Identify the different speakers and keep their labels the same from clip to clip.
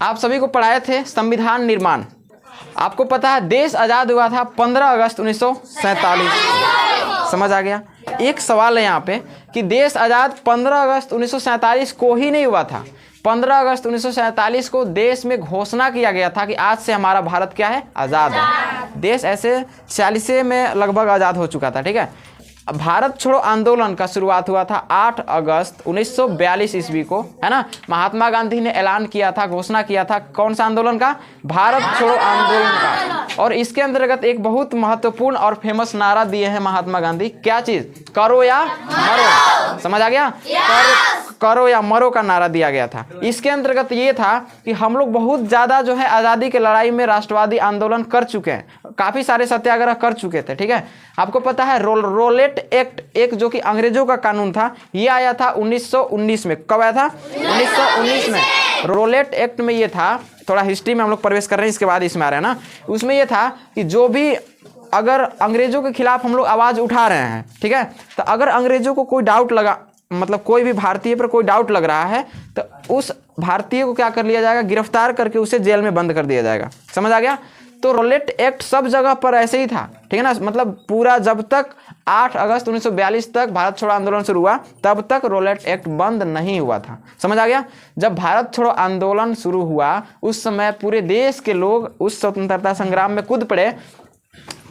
Speaker 1: आप सभी को पढ़ाए थे संविधान निर्माण। आपको पता है देश आज़ाद हुआ था 15 अगस्त 1947। समझ आ गया। एक सवाल है यहाँ पे कि देश आज़ाद 15 अगस्त 1947 को ही नहीं हुआ था। 15 अगस्त 1947 को देश में घोषणा किया गया था कि आज से हमारा भारत क्या है, आज़ाद है। देश ऐसे 46 में लगभग आज़ाद हो चुका था। ठीक है, भारत छोड़ो आंदोलन का शुरुआत हुआ था 8 अगस्त 1942 ईस्वी को, है ना। महात्मा गांधी ने ऐलान किया था, घोषणा किया था कौन सा आंदोलन का, भारत छोड़ो आंदोलन का। और इसके अंतर्गत एक बहुत महत्वपूर्ण और फेमस नारा दिए हैं महात्मा गांधी। क्या चीज, करो या मरो। समझ आ गया, करो या मरो का नारा दिया गया था। इसके अंतर्गत ये था कि हम लोग बहुत ज़्यादा जो है आज़ादी की लड़ाई में राष्ट्रवादी आंदोलन कर चुके हैं, काफ़ी सारे सत्याग्रह कर चुके थे। ठीक है, आपको पता है रोलेट एक्ट एक जो कि अंग्रेजों का कानून था, ये आया था 1919 में। कब आया था, 1919 में। रोलेट एक्ट में ये था, थोड़ा हिस्ट्री में हम लोग प्रवेश कर रहे हैं, इसके बाद इसमें आ रहे हैं ना। उसमें ये था कि जो भी अगर अंग्रेजों के खिलाफ हम लोग आवाज़ उठा रहे हैं, ठीक है, तो अगर अंग्रेजों को कोई डाउट लगा, मतलब कोई भी भारतीय पर कोई डाउट लग रहा है, तो उस भारतीय को क्या कर लिया जाएगा, गिरफ्तार करके उसे जेल में बंद कर दिया जाएगा। समझ आ गया। तो रोलेट एक्ट सब जगह पर ऐसे ही था। ठीक है ना, मतलब पूरा जब तक 8 अगस्त 1942 तक भारत छोड़ो आंदोलन शुरू हुआ तब तक रोलेट एक्ट बंद नहीं हुआ था। समझ आ गया। जब भारत छोड़ो आंदोलन शुरू हुआ उस समय पूरे देश के लोग उस स्वतंत्रता संग्राम में कूद पड़े।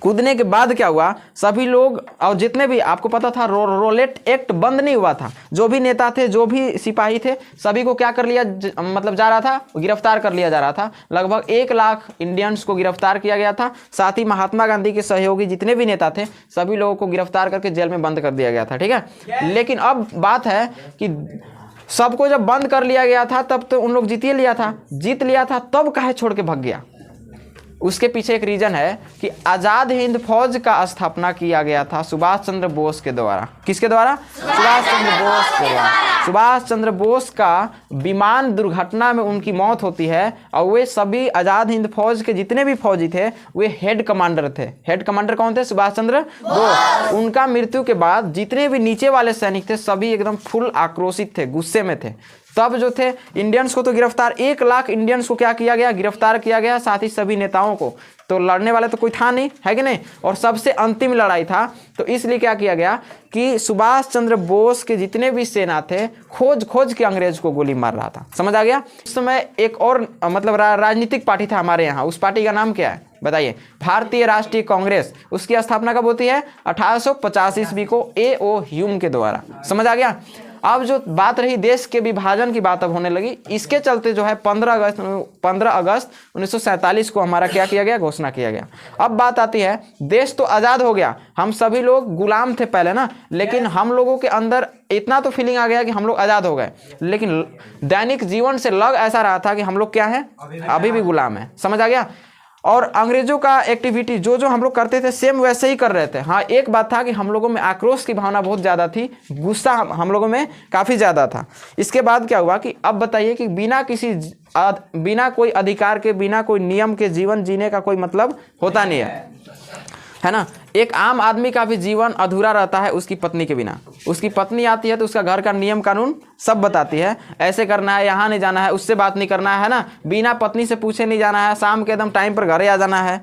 Speaker 1: कूदने के बाद क्या हुआ, सभी लोग और जितने भी, आपको पता था रोलेट एक्ट बंद नहीं हुआ था। जो भी नेता थे, जो भी सिपाही थे, सभी को क्या कर लिया, मतलब जा रहा था, गिरफ्तार कर लिया जा रहा था। लगभग 1 लाख इंडियंस को गिरफ्तार किया गया था। साथ ही महात्मा गांधी के सहयोगी जितने भी नेता थे सभी लोगों को गिरफ्तार करके जेल में बंद कर दिया गया था। ठीक है, लेकिन अब बात है कि सबको जब बंद कर लिया गया था तब तो उन लोग जीत लिया था, तब काहे छोड़ के भाग गया। उसके पीछे एक रीजन है कि आज़ाद हिंद फौज का स्थापना किया गया था सुभाष चंद्र बोस के द्वारा। किसके द्वारा, सुभाष चंद्र बोस के द्वारा। सुभाष चंद्र बोस का विमान दुर्घटना में उनकी मौत होती है और वे सभी आज़ाद हिंद फौज के जितने भी फौजी थे वे हेड कमांडर थे। हेड कमांडर कौन थे, सुभाष चंद्र बोस। उनका मृत्यु के बाद जितने भी नीचे वाले सैनिक थे सभी एकदम फुल आक्रोशित थे, गुस्से में थे। तब जो थे इंडियंस को तो गिरफ्तार, 1 लाख इंडियंस को क्या किया गया, गिरफ्तार किया गया। साथ ही सभी नेताओं को, तो लड़ने वाले तो कोई था नहीं, है कि नहीं। और सबसे अंतिम लड़ाई था, तो इसलिए क्या किया गया कि सुभाष चंद्र बोस के जितने भी सेना थे खोज खोज के अंग्रेज को गोली मार रहा था। समझ आ गया। उस समय एक और मतलब राजनीतिक पार्टी था हमारे यहाँ, उस पार्टी का नाम क्या है बताइए, भारतीय राष्ट्रीय कांग्रेस। उसकी स्थापना कब होती है, 1850 ईस्वी को A.O. ह्यूम के द्वारा। समझ आ गया। अब जो बात रही देश के विभाजन की बात अब होने लगी। इसके चलते जो है 15 अगस्त 1947 को हमारा क्या किया गया, घोषणा किया गया। अब बात आती है, देश तो आज़ाद हो गया, हम सभी लोग गुलाम थे पहले ना, लेकिन हम लोगों के अंदर इतना तो फीलिंग आ गया कि हम लोग आज़ाद हो गए, लेकिन दैनिक जीवन से लग ऐसा रहा था कि हम लोग क्या है, अभी भी गुलाम है। समझ आ गया। और अंग्रेजों का एक्टिविटी जो हम लोग करते थे सेम वैसे ही कर रहे थे। हाँ, एक बात था कि हम लोगों में आक्रोश की भावना बहुत ज़्यादा थी, गुस्सा हम लोगों में काफ़ी ज़्यादा था। इसके बाद क्या हुआ कि अब बताइए कि बिना कोई अधिकार के, बिना कोई नियम के जीवन जीने का कोई मतलब होता नहीं है ना। एक आम आदमी का भी जीवन अधूरा रहता है उसकी पत्नी के बिना। उसकी पत्नी आती है तो उसका घर का नियम कानून सब बताती है, ऐसे करना है, यहाँ नहीं जाना है, उससे बात नहीं करना है ना, बिना पत्नी से पूछे नहीं जाना है, शाम के एकदम टाइम पर घरे आ जाना है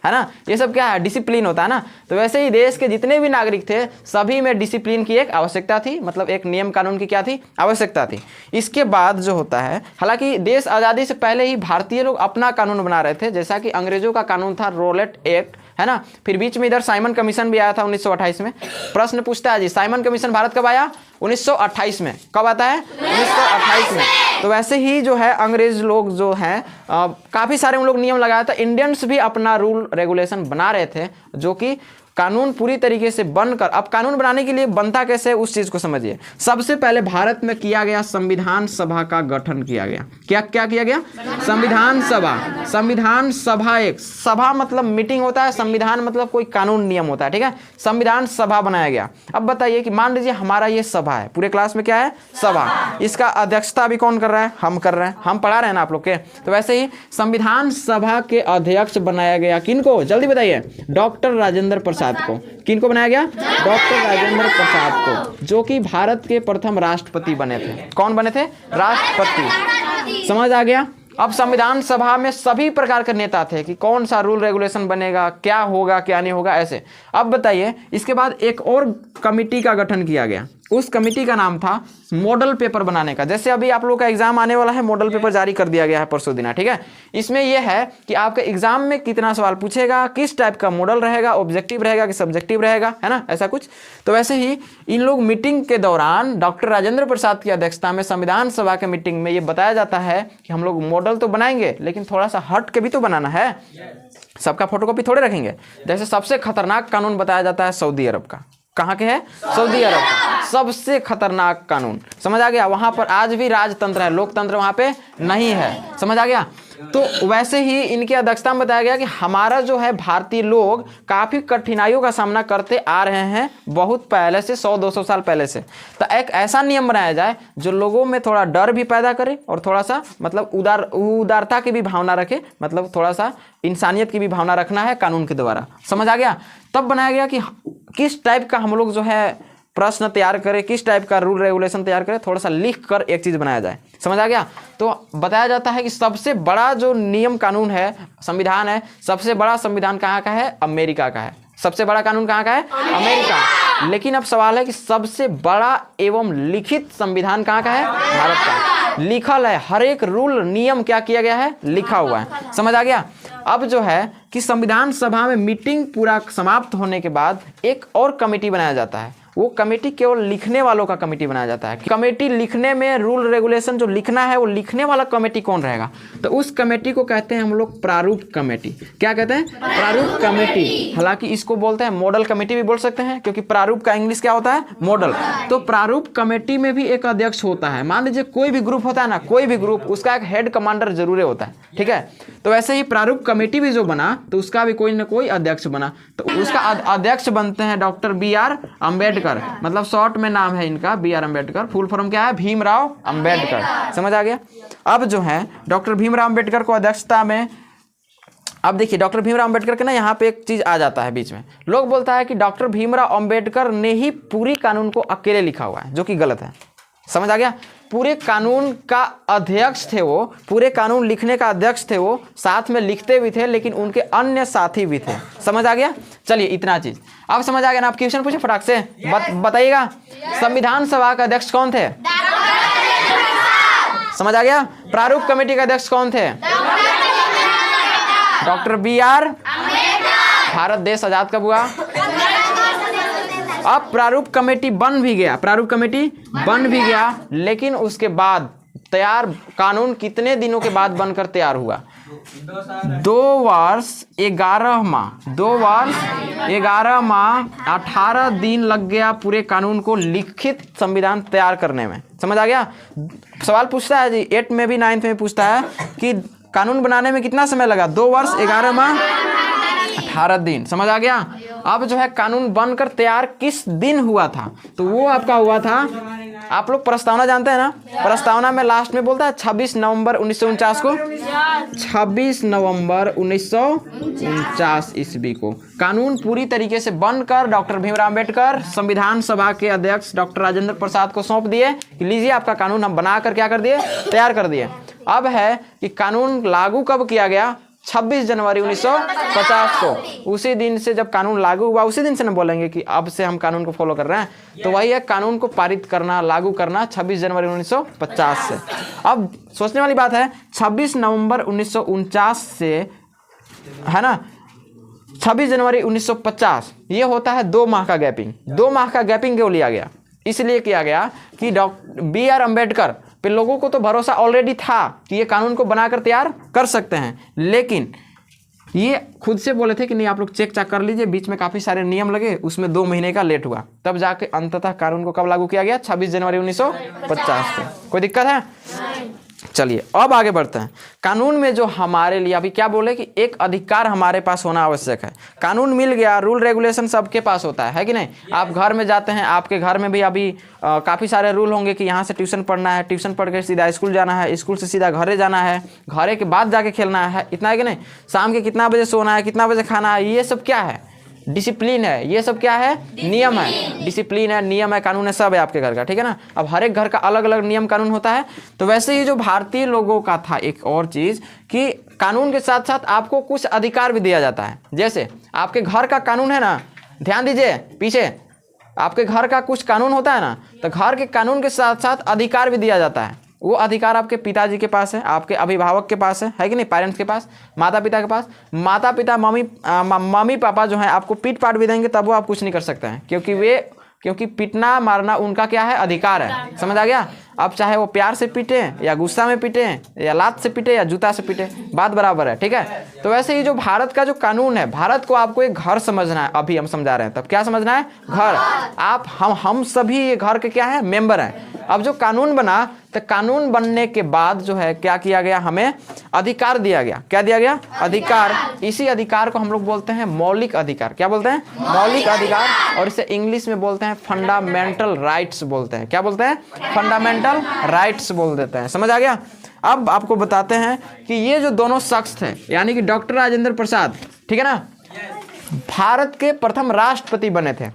Speaker 1: ना। ये सब क्या है, डिसिप्लिन होता है ना। तो वैसे ही देश के जितने भी नागरिक थे सभी में डिसिप्लिन की एक आवश्यकता थी, मतलब एक नियम कानून की क्या थी, आवश्यकता थी। इसके बाद जो होता है, हालांकि देश आज़ादी से पहले ही भारतीय लोग अपना कानून बना रहे थे, जैसा कि अंग्रेजों का कानून था रोलेट एक्ट, है ना। फिर बीच में इधर साइमन कमीशन भी आया था 1928 में। प्रश्न पूछता है जी, साइमन कमीशन भारत कब आया, 1928 में। कब आता है, 1928 में। तो वैसे ही जो है अंग्रेज लोग जो हैं काफ़ी सारे उन लोग नियम लगाया था। इंडियंस भी अपना रूल रेगुलेशन बना रहे थे, जो कि कानून पूरी तरीके से बनकर, अब कानून बनाने के लिए बनता कैसे उस चीज़ को समझिए। सबसे पहले भारत में किया गया संविधान सभा का गठन किया गया। क्या किया गया, संविधान सभा। संविधान सभा, एक सभा मतलब मीटिंग होता है, संविधान मतलब कोई कानून नियम होता है, ठीक है। संविधान सभा बनाया गया। अब बताइए कि मान लीजिए हमारा ये सभा है, पूरे क्लास में क्या है, सभा। इसका अध्यक्षता अभी कौन कर रहा है, हम कर रहे हैं, हम पढ़ा रहे हैं ना आप लोग के। तो वैसे ही संविधान सभा के अध्यक्ष बनाया गया किनको, जल्दी बताइए, डॉक्टर राजेंद्र प्रसाद को। किनको बनाया गया, डॉक्टर राजेंद्र प्रसाद को, जो कि भारत के प्रथम राष्ट्रपति बने थे। कौन बने थे, राष्ट्रपति। समझ आ गया। अब संविधान सभा में सभी प्रकार के नेता थे कि कौन सा रूल रेगुलेशन बनेगा, क्या होगा क्या नहीं होगा, ऐसे। अब बताइए, इसके बाद एक और कमिटी का गठन किया गया। उस कमिटी का नाम था मॉडल पेपर बनाने का। जैसे अभी आप लोगों का एग्जाम आने वाला है, मॉडल पेपर जारी कर दिया गया है परसों दिना, ठीक है। इसमें यह है कि आपके एग्जाम में कितना सवाल पूछेगा, किस टाइप का मॉडल रहेगा, ऑब्जेक्टिव रहेगा कि सब्जेक्टिव रहेगा, है ना, ऐसा कुछ। तो वैसे ही इन लोग मीटिंग के दौरान डॉक्टर राजेंद्र प्रसाद की अध्यक्षता में संविधान सभा के मीटिंग में ये बताया जाता है कि हम लोग मॉडल तो बनाएंगे लेकिन थोड़ा सा हट के भी तो बनाना है, सबका फोटोकॉपी थोड़े रखेंगे। जैसे सबसे खतरनाक कानून बताया जाता है सऊदी अरब का। कहाँ के है? सऊदी अरब का सबसे खतरनाक कानून, समझ आ गया। वहां पर आज भी राजतंत्र है, लोकतंत्र वहां पे नहीं है, समझ आ गया। तो वैसे ही इनकी अध्यक्षता में बताया गया कि हमारा जो है भारतीय लोग काफी कठिनाइयों का सामना करते आ रहे हैं बहुत पहले से, 100-200 साल पहले से। तो एक ऐसा नियम बनाया जाए जो लोगों में थोड़ा डर भी पैदा करे और थोड़ा सा मतलब उदारता की भी भावना रखे, मतलब थोड़ा सा इंसानियत की भी भावना रखना है कानून के द्वारा, समझ आ गया। तब बनाया गया कि किस टाइप का हम लोग जो है प्रश्न तैयार करें, किस टाइप का रूल रेगुलेशन तैयार करें, थोड़ा सा लिख कर एक चीज बनाया जाए, समझ आ गया। तो बताया जाता है कि सबसे बड़ा जो नियम कानून है, संविधान है, सबसे बड़ा संविधान कहाँ का है? अमेरिका का है। सबसे बड़ा कानून कहाँ का है? अमेरिका। लेकिन अब सवाल है कि सबसे बड़ा एवं लिखित संविधान कहाँ का है? भारत का। लिखल है, हर एक रूल नियम क्या किया गया है? लिखा हुआ है, समझ आ गया। अब जो है कि संविधान सभा में मीटिंग पूरा समाप्त होने के बाद एक और कमेटी बनाया जाता है। वो कमेटी केवल लिखने वालों का कमेटी बनाया जाता है। कमेटी लिखने में रूल रेगुलेशन जो लिखना है वो लिखने वाला कमेटी कौन रहेगा? तो उस कमेटी को कहते हैं हम लोग प्रारूप कमेटी। क्या कहते हैं? प्रारूप कमेटी। हालांकि इसको बोलते हैं मॉडल कमेटी भी बोल सकते हैं, क्योंकि प्रारूप का इंग्लिश क्या होता है? मॉडल। तो प्रारूप कमेटी में भी एक अध्यक्ष होता है। मान लीजिए कोई भी ग्रुप होता है ना, कोई भी ग्रुप, उसका एक हेड कमांडर जरूर होता है, ठीक है। तो वैसे ही प्रारूप कमेटी भी जो बना तो उसका भी कोई ना कोई अध्यक्ष बना। तो उसका अध्यक्ष बनते हैं डॉक्टर B.R. अम्बेडकर, मतलब शॉर्ट में नाम है इनका B.R. अम्बेडकर। फुल फॉर्म क्या है? भीमराव अम्बेडकर, समझ आ गया। अब जो है डॉक्टर भीमराव अम्बेडकर को अध्यक्षता में, अब देखिए डॉक्टर भीमराव अम्बेडकर के ना यहाँ पे एक चीज आ जाता है बीच में। लोग बोलता है कि डॉक्टर भीमराव अम्बेडकर ने ही पूरी कानून को अकेले लिखा हुआ है, जो कि गलत है, समझ आ गया। पूरे कानून का अध्यक्ष थे वो, पूरे कानून लिखने का अध्यक्ष थे वो, साथ में लिखते भी थे, लेकिन उनके अन्य साथी भी थे, समझ आ गया। चलिए इतना चीज अब समझ आ गया ना। आप क्वेश्चन पूछे फटाक से, बताइएगा। संविधान सभा का अध्यक्ष कौन थे? समझ आ गया। प्रारूप कमेटी का अध्यक्ष कौन थे? Doctor B.R. भारत देश आजाद कब हुआ? अब प्रारूप कमेटी बन भी गया, प्रारूप कमेटी बन भी गया, लेकिन उसके बाद तैयार कानून कितने दिनों के बाद बनकर तैयार हुआ? 2 वर्ष 11 माह, 2 वर्ष 11 माह 18 दिन लग गया पूरे कानून को लिखित संविधान तैयार करने में, समझ आ गया। सवाल पूछता है जी 8 में भी 9th में पूछता है कि कानून बनाने में कितना समय लगा? 2 वर्ष 11 माह 18 दिन, समझ आ गया। अब जो है कानून बनकर तैयार किस दिन हुआ था? तो वो आपका हुआ था, आप लोग प्रस्तावना जानते हैं ना, प्रस्तावना में लास्ट में बोलता है 26 नवंबर 1949 को, 26 नवंबर 1949 ईस्वी को कानून पूरी तरीके से बनकर डॉक्टर भीमराव अम्बेडकर संविधान सभा के अध्यक्ष डॉक्टर राजेंद्र प्रसाद को सौंप दिए कि लीजिए आपका कानून हम बनाकर क्या कर दिए? तैयार कर दिए। अब है कि कानून लागू कब किया गया? 26 जनवरी 1950 को। उसी दिन से जब कानून लागू हुआ, उसी दिन से ना बोलेंगे कि अब से हम कानून को फॉलो कर रहे हैं, तो वही है कानून को पारित करना, लागू करना 26 जनवरी 1950 से। अब सोचने वाली बात है 26 नवंबर 1949 से, है ना, 26 जनवरी 1950 ये होता है 2 माह का गैपिंग। 2 माह का गैपिंग क्यों लिया गया? इसलिए किया गया कि डॉक्टर B.R. अम्बेडकर पे लोगों को तो भरोसा ऑलरेडी था कि ये कानून को बनाकर तैयार कर सकते हैं, लेकिन ये खुद से बोले थे कि नहीं आप लोग चेक चाक कर लीजिए। बीच में काफी सारे नियम लगे, उसमें 2 महीने का लेट हुआ, तब जाके अंततः कानून को कब लागू किया गया? 26 जनवरी 1950 को। कोई दिक्कत है? चलिए अब आगे बढ़ते हैं। कानून में जो हमारे लिए अभी क्या बोले कि एक अधिकार हमारे पास होना आवश्यक है। कानून मिल गया, रूल रेगुलेशन सबके पास होता है कि नहीं? आप घर में जाते हैं, आपके घर में भी अभी काफ़ी सारे रूल होंगे कि यहाँ से ट्यूशन पढ़ना है, ट्यूशन पढ़ के सीधा स्कूल जाना है, स्कूल से सीधा घरे जाना है, घरे के बाद जाके खेलना है, इतना है कि नहीं? शाम के कितना बजे सोना है, कितना बजे खाना है, ये सब क्या है? डिसिप्लिन है, ये सब क्या है, नियम है, डिसिप्लिन है, नियम है, कानून है, सब है आपके घर का, ठीक है ना। अब हर एक घर का अलग अलग नियम कानून होता है। तो वैसे ही जो भारतीय लोगों का था एक और चीज़ कि कानून के साथ साथ आपको कुछ अधिकार भी दिया जाता है। जैसे आपके घर का कानून है ना, ध्यान दीजिए पीछे, आपके घर का कुछ कानून होता है ना, तो घर के कानून के साथ साथ अधिकार भी दिया जाता है। वो अधिकार आपके पिताजी के पास है, आपके अभिभावक के पास है कि नहीं, पेरेंट्स के पास, माता पिता के पास। माता पिता मम्मी पापा जो है आपको पीट पाट भी देंगे तब वो आप कुछ नहीं कर सकते हैं, क्योंकि पीटना मारना उनका क्या है, अधिकार है। समझ आ गया। अब चाहे वो प्यार से पीटे या गुस्सा में पीटे या लात से पीटे या जूता से पीटे, बात बराबर है, ठीक है। तो वैसे ही जो भारत का जो कानून है, भारत को आपको एक घर समझना है, अभी हम समझा रहे हैं, तब क्या समझना है, घर। आप हम सभी ये घर के क्या है, मेंबर हैं। अब जो कानून बना, तो कानून बनने के बाद जो है क्या किया गया, हमें अधिकार दिया गया। क्या दिया गया, अधिकार। इसी अधिकार को हम लोग बोलते हैं मौलिक अधिकार। क्या बोलते हैं, मौलिक अधिकार। और इसे इंग्लिश में बोलते हैं फंडामेंटल राइट्स बोलते हैं। क्या बोलते हैं, फंडामेंटल राइट्स बोल देते हैं। समझ आ गया। अब आपको बताते हैं कि ये जो दोनों शख्स थे, यानी कि डॉक्टर राजेंद्र प्रसाद, ठीक है ना, भारत के प्रथम राष्ट्रपति बने थे।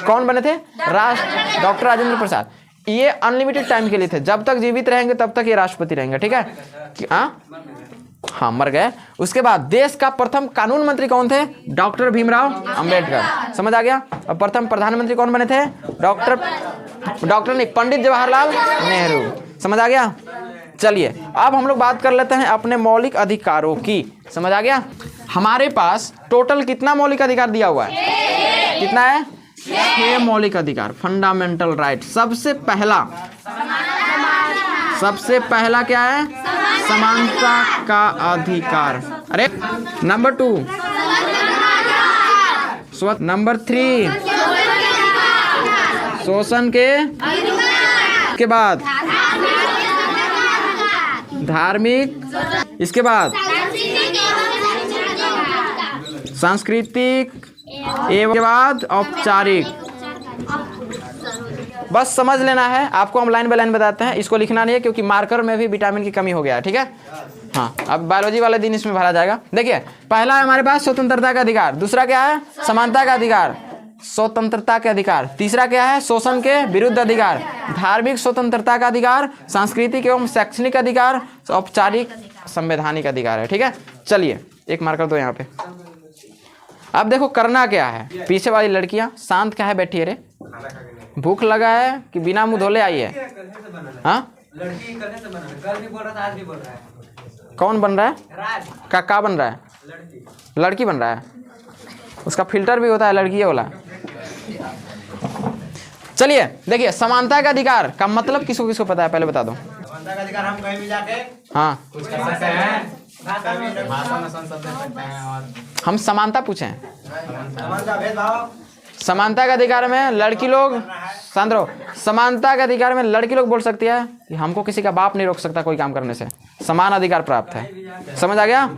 Speaker 1: कौन बने थे, डॉक्टर राजेंद्र प्रसाद। ये अनलिमिटेड टाइम के लिए थे, जब तक जीवित रहेंगे तब तक ये राष्ट्रपति रहेंगे, ठीक है। हाँ, मर गए। उसके बाद देश का प्रथम कानून मंत्री कौन थे, डॉक्टर भीमराव अंबेडकर। समझ आ गया। और प्रथम प्रधानमंत्री कौन बने थे, डॉक्टर नहीं, पंडित जवाहरलाल नेहरू। समझ आ गया। चलिए अब हम लोग बात कर लेते हैं अपने मौलिक अधिकारों की। समझ आ गया। हमारे पास टोटल कितना मौलिक अधिकार दिया हुआ है, कितना है, 6 मौलिक अधिकार, फंडामेंटल राइट। सबसे पहला क्या है, समानता का अधिकार। अरे नंबर 2, नंबर 3 शोषण के बाद धार्मिक, इसके बाद सांस्कृतिक एवं के बाद औपचारिक। बस समझ लेना है, आपको हम लाइन बाय लाइन बताते हैं, इसको लिखना नहीं है क्योंकि मार्कर में भी विटामिन की कमी हो गया है, ठीक है। हाँ, अब बायोलॉजी वाले दिन इसमें भरा जाएगा। देखिए पहला है हमारे पास स्वतंत्रता का अधिकार, दूसरा क्या है, समानता का अधिकार, स्वतंत्रता के अधिकार, तीसरा क्या है, शोषण के विरुद्ध अधिकार, धार्मिक स्वतंत्रता का अधिकार, सांस्कृतिक एवं शैक्षणिक अधिकार, औपचारिक संवैधानिक अधिकार है, ठीक है। चलिए एक मार्कर दो यहाँ पे। अब देखो करना क्या है, पीछे वाली लड़कियां शांत क्या है, बैठी है रे, भूख लगा है कि बिना मुंह धोले आई है। हाँ, कौन बन रहा है, का बन रहा है, लड़की बन रहा है, उसका फिल्टर भी होता है, लड़की है वाला। चलिए देखिए, समानता का अधिकार का मतलब किसको किसको पता है, पहले बता दो। समानता का अधिकार हम कहीं भी जाके हाँ कुछ कर सकते हैं, हम समानता पूछे, समानता का अधिकार में लड़की लोग, सांद्रो, समानता के अधिकार में लड़की लोग बोल सकती है कि हमको किसी का बाप नहीं रोक सकता कोई काम करने से, समान अधिकार प्राप्त है। समझ आ गया।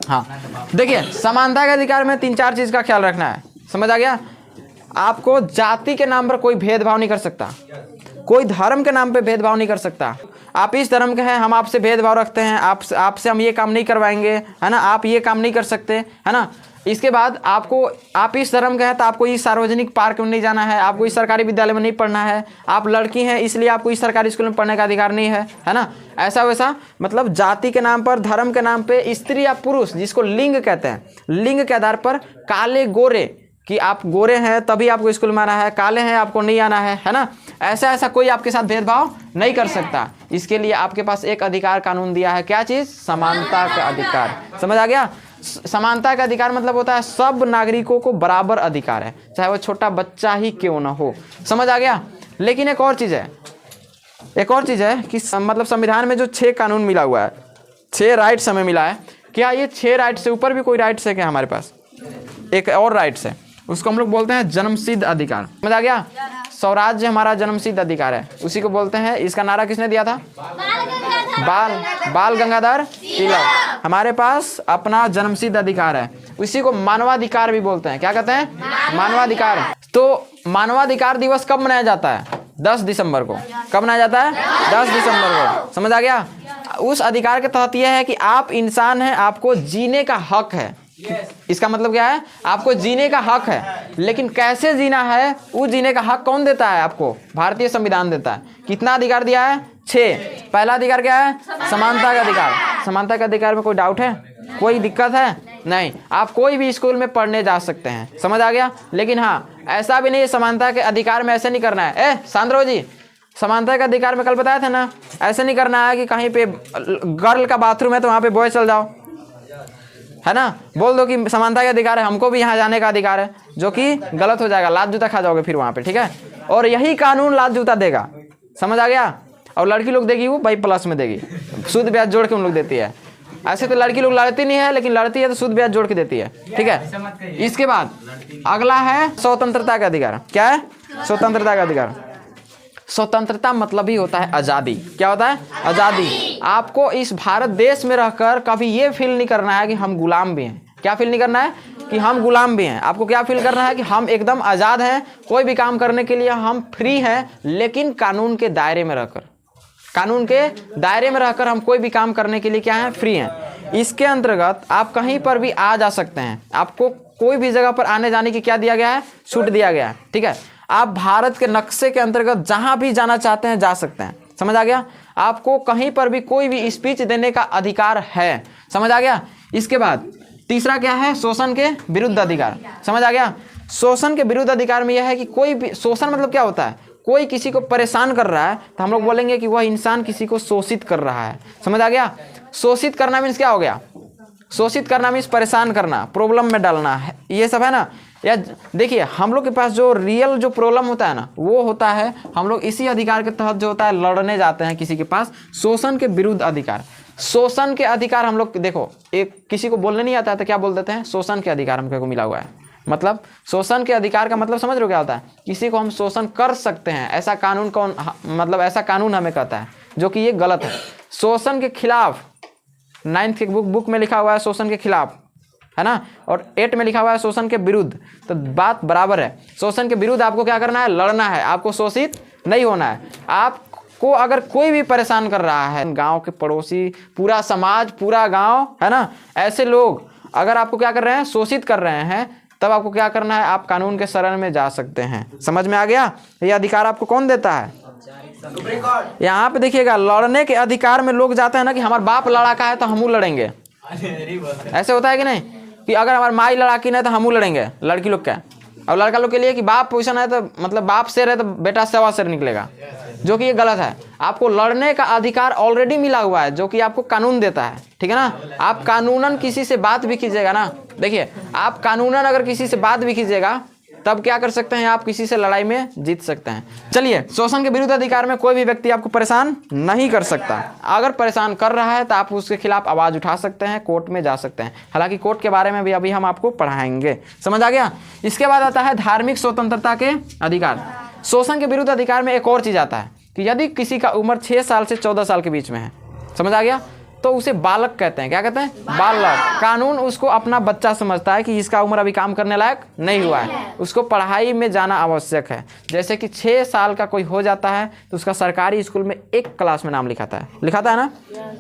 Speaker 1: हाँ देखिए, समानता के अधिकार में 3-4 चीज का ख्याल रखना है। समझ आ गया। आपको जाति के नाम पर कोई भेदभाव नहीं कर सकता, कोई धर्म के नाम पे भेदभाव नहीं कर सकता। आप इस धर्म के हैं, हम आपसे भेदभाव रखते हैं, आपसे हम ये काम नहीं करवाएंगे, है ना, आप ये काम नहीं कर सकते, है ना। इसके बाद आप इस धर्म के हैं तो आपको इस सार्वजनिक पार्क में नहीं जाना है, आपको इस सरकारी विद्यालय में नहीं पढ़ना है, आप लड़की हैं इसलिए आपको इस सरकारी स्कूल में पढ़ने का अधिकार नहीं है ना। ऐसा वैसा मतलब जाति के नाम पर, धर्म के नाम पे स्त्री या पुरुष, जिसको लिंग कहते हैं, लिंग के आधार पर काले गोरे, कि आप गोरे हैं तभी आपको स्कूल में आना है, काले हैं आपको नहीं आना है ना। ऐसा कोई आपके साथ भेदभाव नहीं कर सकता। इसके लिए आपके पास एक अधिकार कानून दिया है, क्या चीज़, समानता का अधिकार। समझ आ गया। समानता का अधिकार मतलब होता है सब नागरिकों को बराबर अधिकार है, चाहे वो छोटा बच्चा ही क्यों ना हो। समझ आ गया। लेकिन एक और चीज़ है कि मतलब संविधान में जो 6 कानून मिला हुआ है, 6 राइट्स हमें मिला है, क्या ये 6 राइट्स से ऊपर भी कोई राइट्स है क्या हमारे पास? एक और राइट्स है, उसको हम लोग बोलते हैं जन्मसिद्ध अधिकार। समझ आ गया। स्वराज्य हमारा जन्मसिद्ध अधिकार है, उसी को बोलते हैं। इसका नारा किसने दिया था? बाल गंगाधर तिलक। हमारे पास अपना जन्मसिद्ध अधिकार है, उसी को मानवाधिकार भी बोलते हैं। क्या कहते हैं? मानवाधिकार। तो मानवाधिकार दिवस कब मनाया जाता है? 10 दिसंबर को। कब मनाया जाता है? 10 दिसंबर को। समझ आ गया। उस अधिकार के तहत यह है कि आप इंसान हैं, आपको जीने का हक है। इसका मतलब क्या है, आपको जीने का हक है, लेकिन कैसे जीना है वो जीने का हक कौन देता है आपको? भारतीय संविधान देता है। कितना अधिकार दिया है? 6। पहला अधिकार क्या है? समानता का अधिकार। समानता का अधिकार में कोई डाउट है? कोई दिक्कत है? नहीं। आप कोई भी स्कूल में पढ़ने जा सकते हैं, समझ आ गया। लेकिन हाँ, ऐसा भी नहीं है समानता के अधिकार में ऐसे नहीं करना है। शांत रहो जी, समानता के अधिकार में कल बताया था ना, ऐसे नहीं करना है कि कहीं पे गर्ल का बाथरूम है तो वहाँ पे बॉय चल जाओ, है ना। बोल दो कि समानता के अधिकार है, हमको भी यहाँ जाने का अधिकार है, जो कि गलत हो जाएगा, लात जूता खा जाओगे फिर वहाँ पे, ठीक है। और यही कानून लात जूता देगा, समझ आ गया। और लड़की लोग देगी वो भाई प्लस में देगी, सूद ब्याज जोड़ के उन लोग देती है। ऐसे तो लड़की लोग लड़ती नहीं है, लेकिन लड़ती है तो सूद ब्याज जोड़ के देती है, ठीक है। इसके बाद अगला है स्वतंत्रता का अधिकार। क्या है? स्वतंत्रता का अधिकार। स्वतंत्रता मतलब ही होता है आज़ादी। क्या होता है? आज़ादी। आपको इस भारत देश में रहकर कभी ये फील नहीं करना है कि हम गुलाम भी हैं। क्या फील नहीं करना है? कि हम गुलाम भी हैं। आपको क्या फील करना है? कि हम एकदम आज़ाद हैं, कोई भी काम करने के लिए हम फ्री हैं, लेकिन कानून के दायरे में रहकर, कानून के दायरे में रहकर हम कोई भी काम करने के लिए क्या है? फ्री हैं। इसके अंतर्गत आप कहीं पर भी आ जा सकते हैं, आपको कोई भी जगह पर आने जाने की क्या दिया गया है? छूट दिया गया है, ठीक है। आप भारत के नक्शे के अंतर्गत जहां भी जाना चाहते हैं जा सकते हैं, समझ आ गया। आपको कहीं पर भी कोई भी स्पीच देने का अधिकार है, समझ आ गया। इसके बाद तीसरा क्या है? शोषण के विरुद्ध अधिकार। समझ आ गया। शोषण के विरुद्ध अधिकार में यह है कि कोई भी शोषण मतलब क्या होता है? कोई किसी को परेशान कर रहा है तो हम लोग बोलेंगे कि वह इंसान किसी को शोषित कर रहा है, समझ आ गया। शोषित करना मीन्स क्या हो गया? शोषित करना मीन्स परेशान करना, प्रॉब्लम में डालना है, ये सब है ना। या देखिए, हम लोग के पास जो रियल जो प्रॉब्लम होता है ना, वो होता है हम लोग इसी अधिकार के तहत जो होता है लड़ने जाते हैं किसी के पास। शोषण के विरुद्ध अधिकार। शोषण के अधिकार हम लोग देखो, एक किसी को बोलने नहीं आता है तो क्या बोल देते हैं? शोषण के अधिकार हमको मिला हुआ है। मतलब शोषण के अधिकार का मतलब समझ रहे हो क्या होता है? किसी को हम शोषण कर सकते हैं, ऐसा कानून कौन, मतलब ऐसा कानून हमें कहता है, जो कि ये गलत है। शोषण के खिलाफ 9th के बुक में लिखा हुआ है शोषण के खिलाफ, है ना, और 8 में लिखा हुआ है शोषण के विरुद्ध। तो बात बराबर है। शोषण के विरुद्ध आपको क्या करना है? लड़ना है, आपको शोषित नहीं होना है। आपको अगर कोई भी परेशान कर रहा है, गांव के पड़ोसी, पूरा समाज, पूरा गांव, है ना, ऐसे लोग अगर आपको क्या कर रहे हैं? शोषित कर रहे हैं, तब आपको क्या करना है? आप कानून के शरण में जा सकते हैं। समझ में आ गया? ये अधिकार आपको कौन देता है? यहाँ पे देखिएगा, लड़ने के अधिकार में लोग जाते हैं ना कि हमारा बाप लड़ाका है तो हमू लड़ेंगे, ऐसे होता है कि नहीं? कि अगर हमारी माई लड़ाकी नहीं तो हमू लड़ेंगे, लड़की लोग क्या। और लड़का लोग के लिए कि बाप पोजिशन है तो मतलब बाप शेर है तो बेटा सवा शेर निकलेगा, जो कि ये गलत है। आपको लड़ने का अधिकार ऑलरेडी मिला हुआ है, जो कि आपको कानून देता है, ठीक है ना। आप कानूनन किसी से बात भी कीजिएगा ना, देखिए आप कानूनन अगर किसी से बात भी कीजिएगा तब क्या कर सकते हैं? आप किसी से लड़ाई में जीत सकते हैं। चलिए, शोषण के विरुद्ध अधिकार में कोई भी व्यक्ति आपको परेशान नहीं कर सकता। अगर परेशान कर रहा है तो आप उसके खिलाफ आवाज उठा सकते हैं, कोर्ट में जा सकते हैं। हालांकि कोर्ट के बारे में भी अभी हम आपको पढ़ाएंगे, समझ आ गया। इसके बाद आता है धार्मिक स्वतंत्रता के अधिकार। शोषण के विरुद्ध अधिकार में एक और चीज आता है कि यदि किसी का उम्र 6 साल से 14 साल के बीच में है, समझ आ गया, तो उसे बालक कहते हैं। क्या कहते हैं? बालक। कानून उसको अपना बच्चा समझता है कि इसका उम्र अभी काम करने लायक नहीं हुआ है, उसको पढ़ाई में जाना आवश्यक है। जैसे कि 6 साल का कोई हो जाता है तो उसका सरकारी स्कूल में 1 क्लास में नाम लिखाता है ना।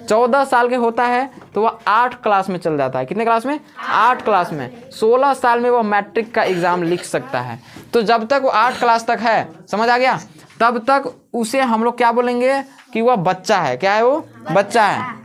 Speaker 1: 14 साल के होता है तो वह 8 क्लास में चल जाता है। कितने क्लास में? 8 क्लास में। 16 साल में वह मैट्रिक का एग्जाम लिख सकता है। तो जब तक वो 8 क्लास तक है, समझ आ गया, तब तक उसे हम लोग क्या बोलेंगे? कि वह बच्चा है। क्या है? वो बच्चा है।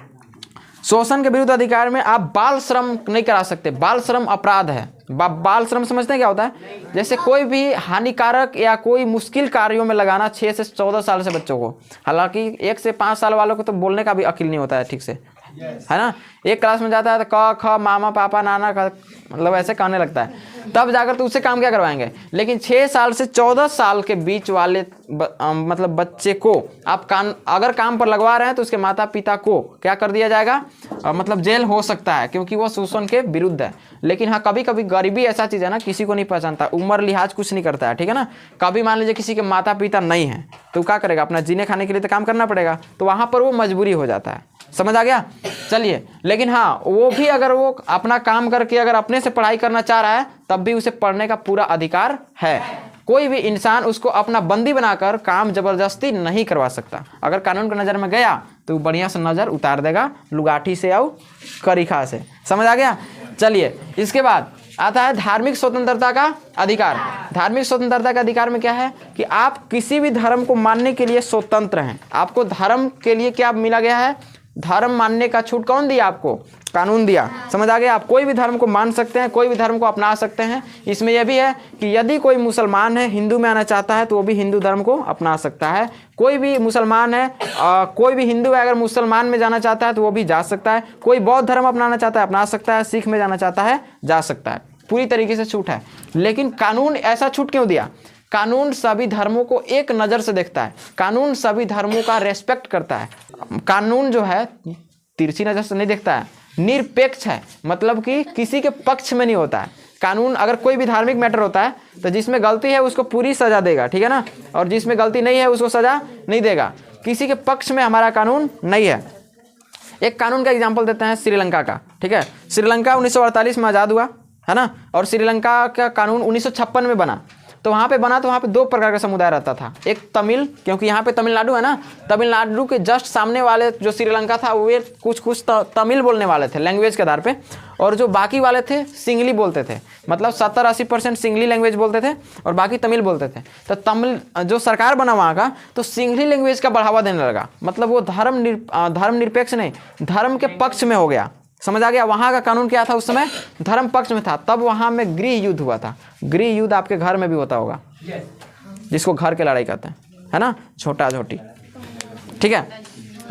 Speaker 1: शोषण के विरुद्ध अधिकार में आप बाल श्रम नहीं करा सकते, बाल श्रम अपराध है। बाल श्रम समझते हैं क्या होता है? जैसे कोई भी हानिकारक या कोई मुश्किल कार्यों में लगाना 6 से 14 साल से बच्चों को। हालांकि 1 से 5 साल वालों को तो बोलने का भी अक्ल नहीं होता है ठीक से, है ना। 1 क्लास में जाता है तो क ख मामा पापा नाना का मतलब ऐसे कहने लगता है, तब जाकर तो उससे काम क्या करवाएंगे। लेकिन 6 साल से 14 साल के बीच वाले मतलब बच्चे को आप अगर काम पर लगवा रहे हैं तो उसके माता पिता को क्या कर दिया जाएगा? मतलब जेल हो सकता है, क्योंकि वो शोषण के विरुद्ध है। लेकिन हाँ, कभी कभी गरीबी ऐसा चीज़ है ना, किसी को नहीं पहचानता, उम्र लिहाज कुछ नहीं करता है, ठीक है ना। कभी मान लीजिए किसी के माता पिता नहीं है तो क्या करेगा? अपना जीने खाने के लिए तो काम करना पड़ेगा, तो वहाँ पर वो मजबूरी हो जाता है। समझ आ गया? चलिए, लेकिन हाँ, वो भी अगर वो अपना काम करके अगर अपने से पढ़ाई करना चाह रहा है तब भी उसे पढ़ने का पूरा अधिकार है। कोई भी इंसान उसको अपना बंदी बनाकर काम जबरदस्ती नहीं करवा सकता। अगर कानून की नज़र में गया तो बढ़िया से नज़र उतार देगा, लुगाठी से और करीखा से। समझ आ गया? चलिए, इसके बाद आता है धार्मिक स्वतंत्रता का अधिकार। धार्मिक स्वतंत्रता का अधिकार में क्या है कि आप किसी भी धर्म को मानने के लिए स्वतंत्र हैं। आपको धर्म के लिए क्या मिला गया है? धर्म मानने का छूट कौन दिया आपको? कानून दिया। समझ आ गया? आप कोई भी धर्म को मान सकते हैं, कोई भी धर्म को अपना सकते हैं। इसमें यह भी है कि यदि कोई मुसलमान है, हिंदू में आना चाहता है तो वो भी हिंदू धर्म को अपना सकता है। कोई भी मुसलमान है, कोई भी हिंदू है, अगर मुसलमान में जाना चाहता है तो वो भी जा सकता है। कोई बौद्ध धर्म अपनाना चाहता है अपना सकता है, सिख में जाना चाहता है जा सकता है। पूरी तरीके से छूट है। लेकिन कानून ऐसा छूट क्यों दिया? कानून सभी धर्मों को एक नज़र से देखता है। कानून सभी धर्मों का रेस्पेक्ट करता है। कानून जो है तिरछी नज़र से नहीं देखता है, निरपेक्ष है। मतलब कि किसी के पक्ष में नहीं होता है। कानून अगर कोई भी धार्मिक मैटर होता है तो जिसमें गलती है उसको पूरी सज़ा देगा, ठीक है ना, और जिसमें गलती नहीं है उसको सज़ा नहीं देगा। किसी के पक्ष में हमारा कानून नहीं है। एक कानून का एग्जाम्पल देते हैं श्रीलंका का, ठीक है। श्रीलंका 1948 में आज़ाद हुआ, है ना, और श्रीलंका का कानून 1956 में बना। तो वहाँ पे बना तो वहाँ पे दो प्रकार का समुदाय रहता था। एक तमिल, क्योंकि यहाँ पे तमिलनाडु है ना, तमिलनाडु के जस्ट सामने वाले जो श्रीलंका था वे कुछ तमिल बोलने वाले थे लैंग्वेज के आधार पे, और जो बाकी वाले थे सिंगली बोलते थे। मतलब 70-80% सिंगली लैंग्वेज बोलते थे और बाकी तमिल बोलते थे। तो तमिल जो सरकार बना वहाँ का, तो सिंगली लैंग्वेज का बढ़ावा देने लगा। मतलब वो धर्म निरपेक्ष नहीं, धर्म के पक्ष में हो गया। समझ आ गया? वहाँ का कानून क्या था उस समय? धर्म पक्ष में था। तब वहाँ में गृह युद्ध हुआ था। गृह युद्ध आपके घर में भी होता होगा, जिसको घर के लड़ाई कहते हैं, है ना, छोटा छोटी, ठीक है।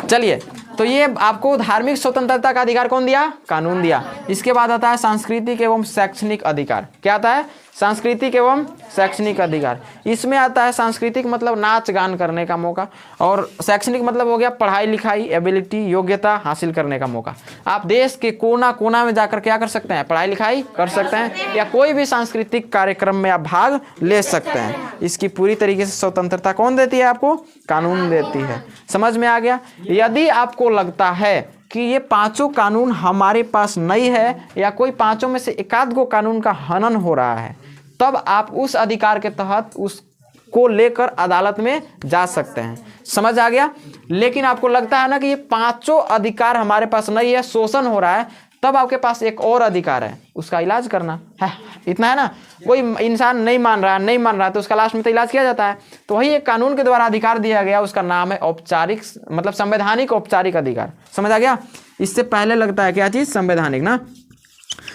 Speaker 1: चलिए, तो ये आपको धार्मिक स्वतंत्रता का अधिकार कौन दिया? कानून दिया। इसके बाद आता है सांस्कृतिक एवं शैक्षणिक अधिकार। क्या आता है? सांस्कृतिक एवं शैक्षणिक अधिकार। इसमें आता है सांस्कृतिक मतलब नाच गान करने का मौका, और शैक्षणिक मतलब हो गया पढ़ाई लिखाई, एबिलिटी, योग्यता हासिल करने का मौका। आप देश के कोना कोना में जाकर क्या कर सकते हैं? पढ़ाई लिखाई कर सकते हैं, या कोई भी सांस्कृतिक कार्यक्रम में आप भाग ले सकते हैं। इसकी पूरी तरीके से स्वतंत्रता कौन देती है आपको? कानून देती है। समझ में आ गया? यदि आपको लगता है कि ये पांचों कानून हमारे पास नहीं है, या कोई पांचों में से एकाध गो कानून का हनन हो रहा है, तब आप उस अधिकार के तहत उसको लेकर अदालत में जा सकते हैं। समझ आ गया? लेकिन आपको लगता है ना कि ये पांचों अधिकार हमारे पास नहीं है, शोषण हो रहा है, तब आपके पास एक और अधिकार है, उसका इलाज करना है। इतना है ना। कोई इंसान नहीं मान रहा तो उसका लास्ट में तो इलाज किया जाता है। तो वही एक कानून के द्वारा अधिकार दिया गया, उसका नाम है औपचारिक, मतलब संवैधानिक औपचारिक अधिकार। समझ आ गया? इससे पहले लगता है क्या चीज? संवैधानिक ना।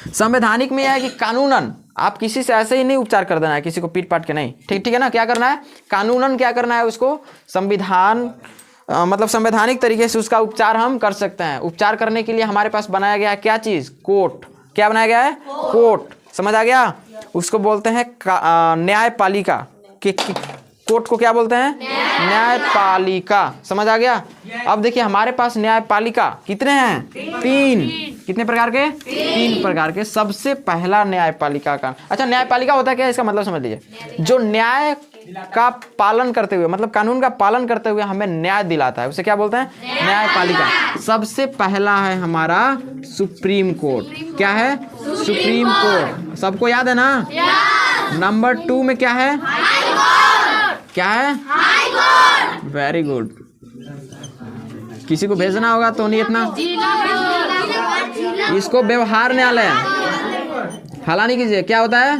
Speaker 1: संवैधानिक में यह है कि कानूनन आप किसी से ऐसे ही नहीं उपचार कर देना है, किसी को पीट पाट के नहीं, ठीक है ना। क्या करना है? कानूनन क्या करना है? उसको संविधान मतलब संवैधानिक तरीके से उसका उपचार हम कर सकते हैं। उपचार करने के लिए हमारे पास बनाया गया है क्या चीज़? कोर्ट। क्या बनाया गया है? कोर्ट। समझ आ गया? उसको बोलते हैं न्यायपालिका। कोर्ट को क्या बोलते हैं? न्यायपालिका। समझ आ गया? अब देखिए हमारे पास न्यायपालिका कितने हैं? 3। कितने प्रकार के? 3 प्रकार के। सबसे पहला न्यायपालिका का, अच्छा न्यायपालिका होता है क्या? इसका मतलब समझ लीजिए, जो न्याय का पालन करते हुए, मतलब कानून का पालन करते हुए हमें न्याय दिलाता है, उसे क्या बोलते हैं? न्यायपालिका। सबसे पहला है हमारा सुप्रीम कोर्ट। क्या है? Supreme court. सबको याद है ना? नंबर 2 में क्या है? क्या है? Very good. किसी को भेजना होगा तो नहीं इतना, इसको व्यवहार न्यायालय, हला नहीं कीजिए। क्या होता है?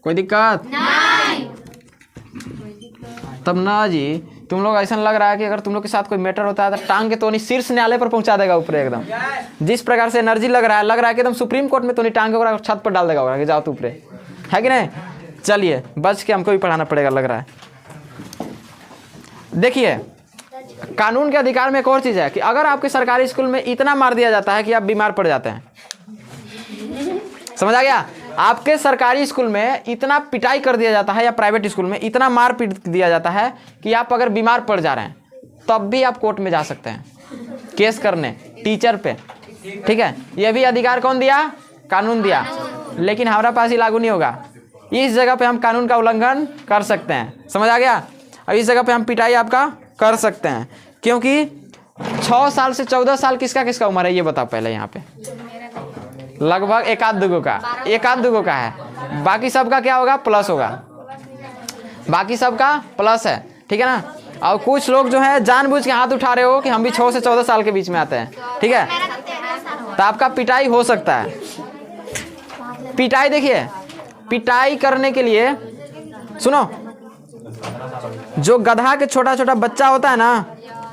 Speaker 1: कोई दिक्कत? तब ना जी, तुम लोग ऐसा लग रहा है कि अगर तुम लोग के साथ कोई मैटर होता है तो टांग के तो नहीं शीर्ष न्यायालय पर पहुंचा देगा ऊपर एकदम। जिस प्रकार से एनर्जी लग रहा है कि एकदम सुप्रीम कोर्ट में तो नहीं, टांग के छत पर डाल देगा कि जाओ तू ऊपर, है कि नहीं? चलिए, बच के हमको भी पढ़ाना पड़ेगा लग रहा है। देखिए, कानून के अधिकार में एक और चीज़ है कि अगर आपके सरकारी स्कूल में इतना मार दिया जाता है कि आप बीमार पड़ जाते हैं। समझ आ गया? आपके सरकारी स्कूल में इतना पिटाई कर दिया जाता है, या प्राइवेट स्कूल में इतना मार पीट दिया जाता है कि आप अगर बीमार पड़ जा रहे हैं, तब भी आप कोर्ट में जा सकते हैं केस करने टीचर पे, ठीक है। यह भी अधिकार कौन दिया? कानून दिया। लेकिन हमारा पास ही लागू नहीं होगा। इस जगह पे हम कानून का उल्लंघन कर सकते हैं। समझ आ गया? और इस जगह पे हम पिटाई आपका कर सकते हैं, क्योंकि 6 साल से 14 साल किसका किसका उम्र है ये बताओ पहले। यहाँ पे लगभग एक आध दुगो का है। बाकी सबका क्या होगा? प्लस होगा। बाकी सबका प्लस है, ठीक है ना। और कुछ लोग जो है जानबूझ के हाथ उठा रहे हो कि हम भी 6 से 14 साल के बीच में आते हैं, ठीक है। तो आपका पिटाई हो सकता है। पिटाई देखिए, पिटाई करने के लिए सुनो, जो गधा के छोटा छोटा बच्चा होता है ना,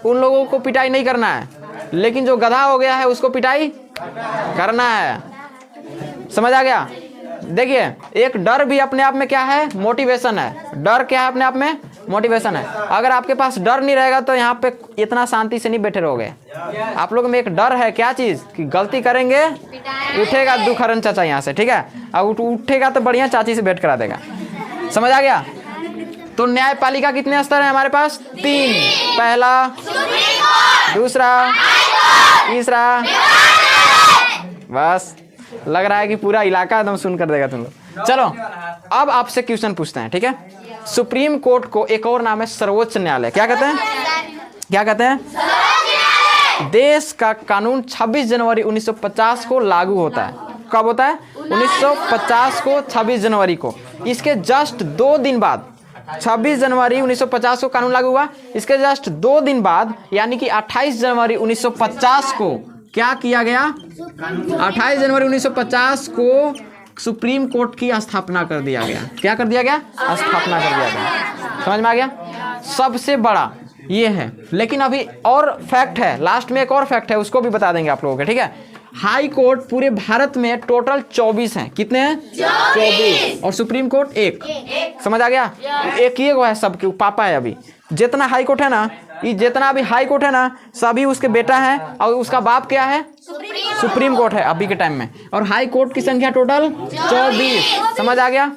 Speaker 1: उन लोगों को पिटाई नहीं करना है, लेकिन जो गधा हो गया है उसको पिटाई करना है। समझ आ गया? देखिए, एक डर भी अपने आप में क्या है? मोटिवेशन है। डर क्या है? अपने आप में मोटिवेशन है। अगर आपके पास डर नहीं रहेगा तो यहाँ पे इतना शांति से नहीं बैठे रहोगे। आप लोग में एक डर है, क्या चीज? कि गलती करेंगे उठेगा दुखहरण चाचा यहाँ से, ठीक है? अब उठेगा तो बढ़िया चाची से भेंट करा देगा। समझ आ गया? तो न्यायपालिका कितने स्तर हैं हमारे पास? 3। पहला, दूसरा, तीसरा। बस लग रहा है कि पूरा इलाका एकदम सुन कर देगा तुम लोग। चलो अब आपसे क्वेश्चन पूछते हैं, ठीक है? सुप्रीम कोर्ट को एक और नाम है सर्वोच्च न्यायालय। क्या कहते हैं? क्या कहते हैं? देश का कानून 26 जनवरी 1950 को लागू होता है। कब होता है? 1950 को, 26 जनवरी को। इसके जस्ट 2 दिन बाद, 26 जनवरी 1950 को कानून लागू हुआ। इसके जस्ट 2 दिन बाद यानी कि 28 जनवरी 1950 को क्या किया गया? 28 जनवरी 1950 को सुप्रीम कोर्ट की स्थापना कर दिया गया। क्या कर दिया गया? स्थापना कर दिया गया। समझ में आ गया? सबसे बड़ा ये है। लेकिन अभी और फैक्ट है, लास्ट में एक और फैक्ट है, उसको भी बता देंगे आप लोगों को, ठीक है? हाई कोर्ट पूरे भारत में टोटल 24 हैं। कितने हैं? 24। और सुप्रीम कोर्ट 1। समझ आ गया? एक ही है सबके, पापा है। अभी जितना हाई कोर्ट है ना, ये जितना अभी हाई कोर्ट है ना, सभी उसके बेटा है, और उसका बाप क्या है? सुप्रीम कोर्ट है अभी के टाइम में। और हाई कोर्ट की संख्या टोटल 24। समझ आ गया?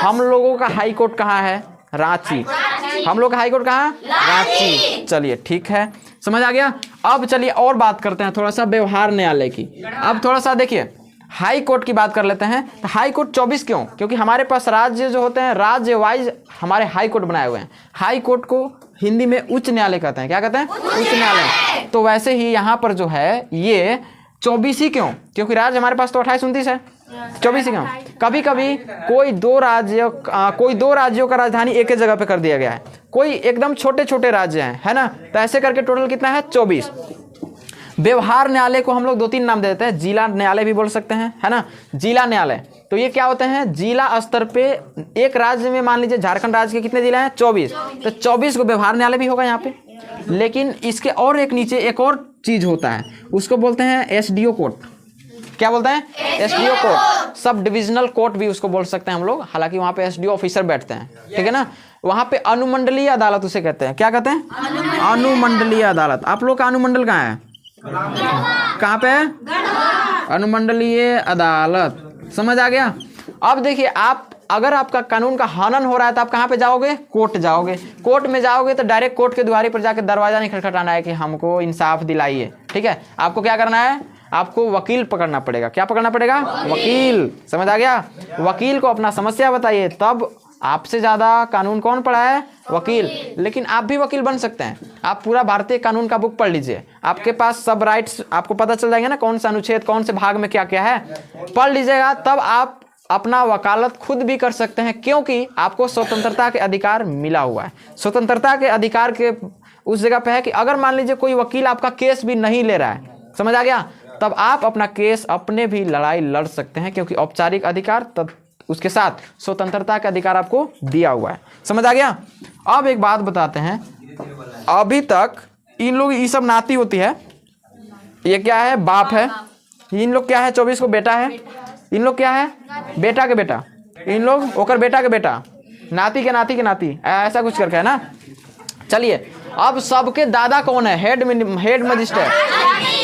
Speaker 1: हम लोगों का हाई कोर्ट कहाँ है? रांची। हम लोग का हाई कोर्ट कहाँ? रांची। चलिए ठीक है, समझ आ गया? अब चलिए और बात करते हैं थोड़ा सा व्यवहार न्यायालय की। अब थोड़ा सा देखिए, हाई कोर्ट की बात कर लेते हैं। तो हाई कोर्ट 24 क्यों? क्योंकि हमारे पास राज्य जो होते हैं, राज्य वाइज हमारे हाई कोर्ट बनाए हुए हैं। हाई कोर्ट को हिंदी में उच्च न्यायालय कहते हैं। क्या कहते हैं? उच्च न्यायालय। तो वैसे ही यहाँ पर जो है ये 24 ही क्यों? क्योंकि राज्य हमारे पास तो 28-29 है। 24 ही क्यों? कभी कभी कोई दो राज्यों का राजधानी एक ही जगह पे कर दिया गया है, कोई एकदम छोटे छोटे राज्य हैं, है ना? तो ऐसे करके टोटल कितना है? 24। व्यवहार न्यायालय को हम लोग 2-3 नाम दे देते हैं। जिला न्यायालय भी बोल सकते हैं, है ना? जिला न्यायालय, तो ये क्या होते हैं? जिला स्तर पे एक राज्य में, मान लीजिए झारखंड राज्य के कितने जिले हैं? 24। तो 24 को व्यवहार न्यायालय भी होगा यहाँ पे। लेकिन इसके और एक नीचे एक और चीज होता है, उसको बोलते हैं एसडीओ कोर्ट। क्या बोलते हैं? SDO court. Sub divisional court भी उसको बोल सकते हैं हम लोग। हालांकि वहाँ पे एसडीओ ऑफिसर बैठते हैं, ठीक है ना? वहाँ पे अनुमंडलीय अदालत उसे कहते हैं। क्या कहते हैं? अनुमंडलीय अदालत। आप लोग का अनुमंडल कहाँ है? कहाँ पे? अनुमंडलीय अदालत। समझ आ गया? अब देखिए, आप अगर आपका कानून का हनन हो रहा है तो आप कहाँ पे जाओगे? कोर्ट जाओगे। कोर्ट में जाओगे तो डायरेक्ट कोर्ट के द्वारे पर जाकर दरवाजा नहीं खटखटाना है कि हमको इंसाफ दिलाइए, ठीक है? आपको क्या करना है? आपको वकील पकड़ना पड़ेगा। क्या पकड़ना पड़ेगा? वकील। समझ आ गया? वकील को अपना समस्या बताइए, तब आपसे ज्यादा कानून कौन पढ़ा है? वकील। लेकिन आप भी वकील बन सकते हैं। आप पूरा भारतीय कानून का बुक पढ़ लीजिए, आपके पास सब राइट्स आपको पता चल जाएंगे ना, कौन सा अनुच्छेद कौन से भाग में क्या क्या है। पढ़ लीजिएगा, तब आप अपना वकालत खुद भी कर सकते हैं, क्योंकि आपको स्वतंत्रता के अधिकार मिला हुआ है। स्वतंत्रता के अधिकार के उस जगह पे है कि अगर मान लीजिए कोई वकील आपका केस भी नहीं ले रहा है, समझ आ गया, तब आप अपना केस अपने भी लड़ाई लड़ सकते हैं, क्योंकि औपचारिक अधिकार तब उसके साथ स्वतंत्रता का अधिकार आपको दिया हुआ है। समझ आ गया? अब एक बात बताते हैं, अभी तक इन लोग ये सब नाती होती है। ये क्या है? बाप है। इन लोग क्या है? 24 को बेटा है। इन लोग क्या है? बेटा के बेटा। इन लोग ओकर बेटा के बेटा, नाती के नाती के नाती, ऐसा कुछ करके है ना। चलिए, अब सबके दादा कौन है? हेड मजिस्ट्रेट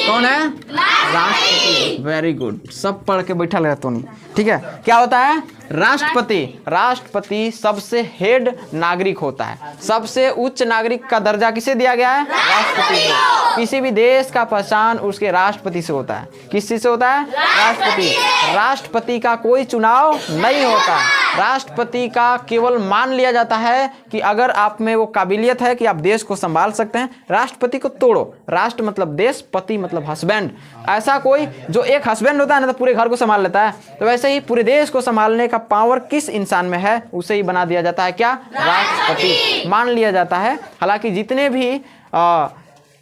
Speaker 1: कौन है? राष्ट्रपति। वेरी गुड, सब पढ़ के बैठा लगा तो नहीं, ठीक है? क्या होता है? राष्ट्रपति। राष्ट्रपति सबसे हेड नागरिक होता है। सबसे उच्च नागरिक का दर्जा किसे दिया गया है? राष्ट्रपति को। किसी भी देश का पहचान उसके राष्ट्रपति से होता है। किस चीज से होता है? राष्ट्रपति। राष्ट्रपति का कोई चुनाव नहीं होता। राष्ट्रपति का केवल मान लिया जाता है कि अगर आप में वो काबिलियत है कि आप देश को संभाल सकते हैं। राष्ट्रपति को तोड़ो, राष्ट्र मतलब देश, पति मतलब हस्बैंड। ऐसा कोई जो एक हस्बैंड होता है ना, तो पूरे घर को संभाल लेता है, तो वैसे ही पूरे देश को संभालने का पावर किस इंसान में है? उसे ही बना दिया जाता है क्या? राष्ट्रपति मान लिया जाता है। हालांकि जितने भी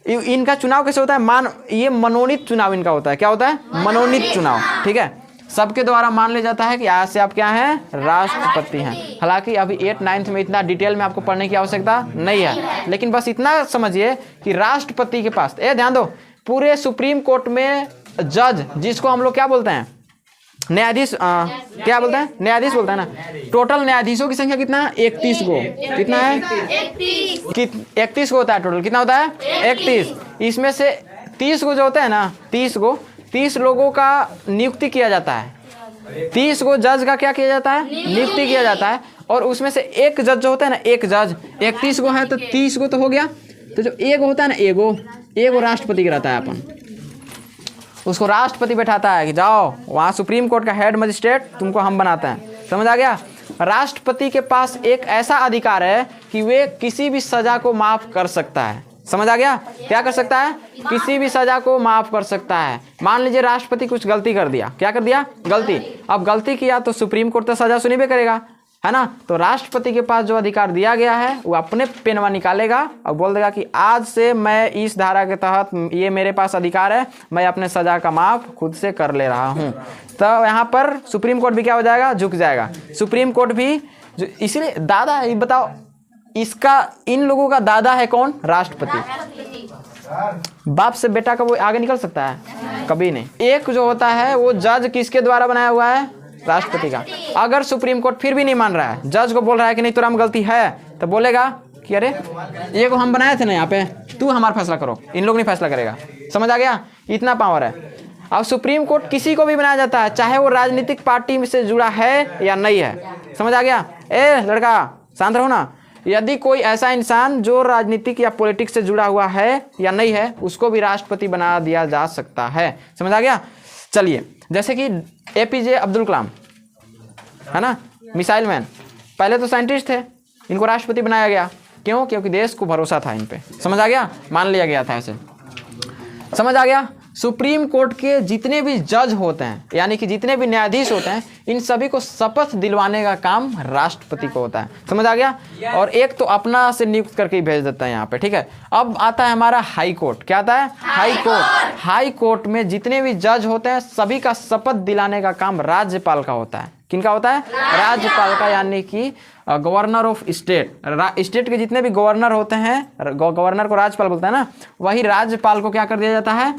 Speaker 1: इनका चुनाव कैसे होता है? ये मनोनीत चुनाव इनका होता है। क्या होता है? मनोनीत चुनाव। ठीक है, सबके द्वारा मान लिया जाता है कि आज से आप क्या हैं? राष्ट्रपति हैं। हालांकि अभी 8th 9th में इतना डिटेल में आपको पढ़ने की आवश्यकता नहीं है, लेकिन बस इतना समझिए कि राष्ट्रपति के पास, ध्यान दो, पूरे सुप्रीम कोर्ट में जज, जिसको हम लोग क्या बोलते हैं? न्यायाधीश। क्या बोलते हैं? न्यायाधीश बोलते हैं ना। टोटल न्यायाधीशों की संख्या कितना है? 31 गो। कितना है? 31 गो होता है टोटल। कितना होता है? 31। इसमें से 30 गो जो होता है ना, 30 लोगों का नियुक्ति किया जाता है। 30 गो जज का क्या किया जाता है? नियुक्ति किया जाता है। और उसमें से एक जज जो होता है ना, एक जज, 31 गो है तो 30 गो तो हो गया। तो जो एगो होता है ना, एगो राष्ट्रपति का रहता है। अपन उसको राष्ट्रपति बैठाता है कि जाओ वहाँ सुप्रीम कोर्ट का हेड मजिस्ट्रेट तुमको हम बनाते हैं। समझ आ गया? राष्ट्रपति के पास एक ऐसा अधिकार है कि वे किसी भी सजा को माफ कर सकता है। समझ आ गया? क्या कर सकता है? किसी भी सजा को माफ कर सकता है। मान लीजिए राष्ट्रपति कुछ गलती कर दिया। क्या कर दिया? गलती। अब गलती किया तो सुप्रीम कोर्ट तो सजा सुनिबे करेगा, है ना। तो राष्ट्रपति के पास जो अधिकार दिया गया है वो अपने पेनवा निकालेगा और बोल देगा कि आज से मैं इस धारा के तहत ये मेरे पास अधिकार है, मैं अपने सजा का माफ खुद से कर ले रहा हूँ। तो यहाँ पर सुप्रीम कोर्ट भी क्या हो जाएगा? झुक जाएगा। सुप्रीम कोर्ट भी इसीलिए दादा, ये बताओ, इसका इन लोगों का दादा है कौन? राष्ट्रपति। बाप से बेटा का वो आगे निकल सकता है? कभी नहीं। एक जो होता है वो जज किसके द्वारा बनाया हुआ है? राष्ट्रपति का। अगर सुप्रीम कोर्ट फिर भी नहीं मान रहा है, जज को बोल रहा है कि नहीं तुरा में गलती है, तो बोलेगा कि अरे ये को हम बनाए थे ना यहाँ पे, तू हमारा फैसला करो। इन लोग नहीं फैसला करेगा। समझ आ गया? इतना पावर है। अब सुप्रीम कोर्ट किसी को भी बनाया जाता है, चाहे वो राजनीतिक पार्टी में से जुड़ा है या नहीं है। समझ आ गया? लड़का शांत रहो ना। यदि कोई ऐसा इंसान जो राजनीतिक या पॉलिटिक्स से जुड़ा हुआ है या नहीं है, उसको भी राष्ट्रपति बना दिया जा सकता है। समझ आ गया? चलिए, जैसे कि APJ अब्दुल कलाम, है ना, मिसाइल मैन, पहले तो साइंटिस्ट थे, इनको राष्ट्रपति बनाया गया। क्यों? क्योंकि देश को भरोसा था इन पे। समझ आ गया? मान लिया गया था ऐसे। समझ आ गया? सुप्रीम कोर्ट के जितने भी जज होते हैं, यानी कि जितने भी न्यायाधीश होते हैं, इन सभी को शपथ दिलवाने का काम राष्ट्रपति को होता है। समझ आ गया? और एक तो अपना से नियुक्त करके ही भेज देता है यहाँ पे। ठीक है, अब आता है हमारा हाई कोर्ट। क्या आता है? High court. हाई कोर्ट में जितने भी जज होते हैं, सभी का शपथ दिलाने का काम राज्यपाल का होता है। किनका होता है? राज्यपाल का, यानी कि गवर्नर ऑफ स्टेट। स्टेट के जितने भी गवर्नर होते हैं, गवर्नर को राज्यपाल बोलते हैं ना, वही राज्यपाल को क्या कर दिया जाता है?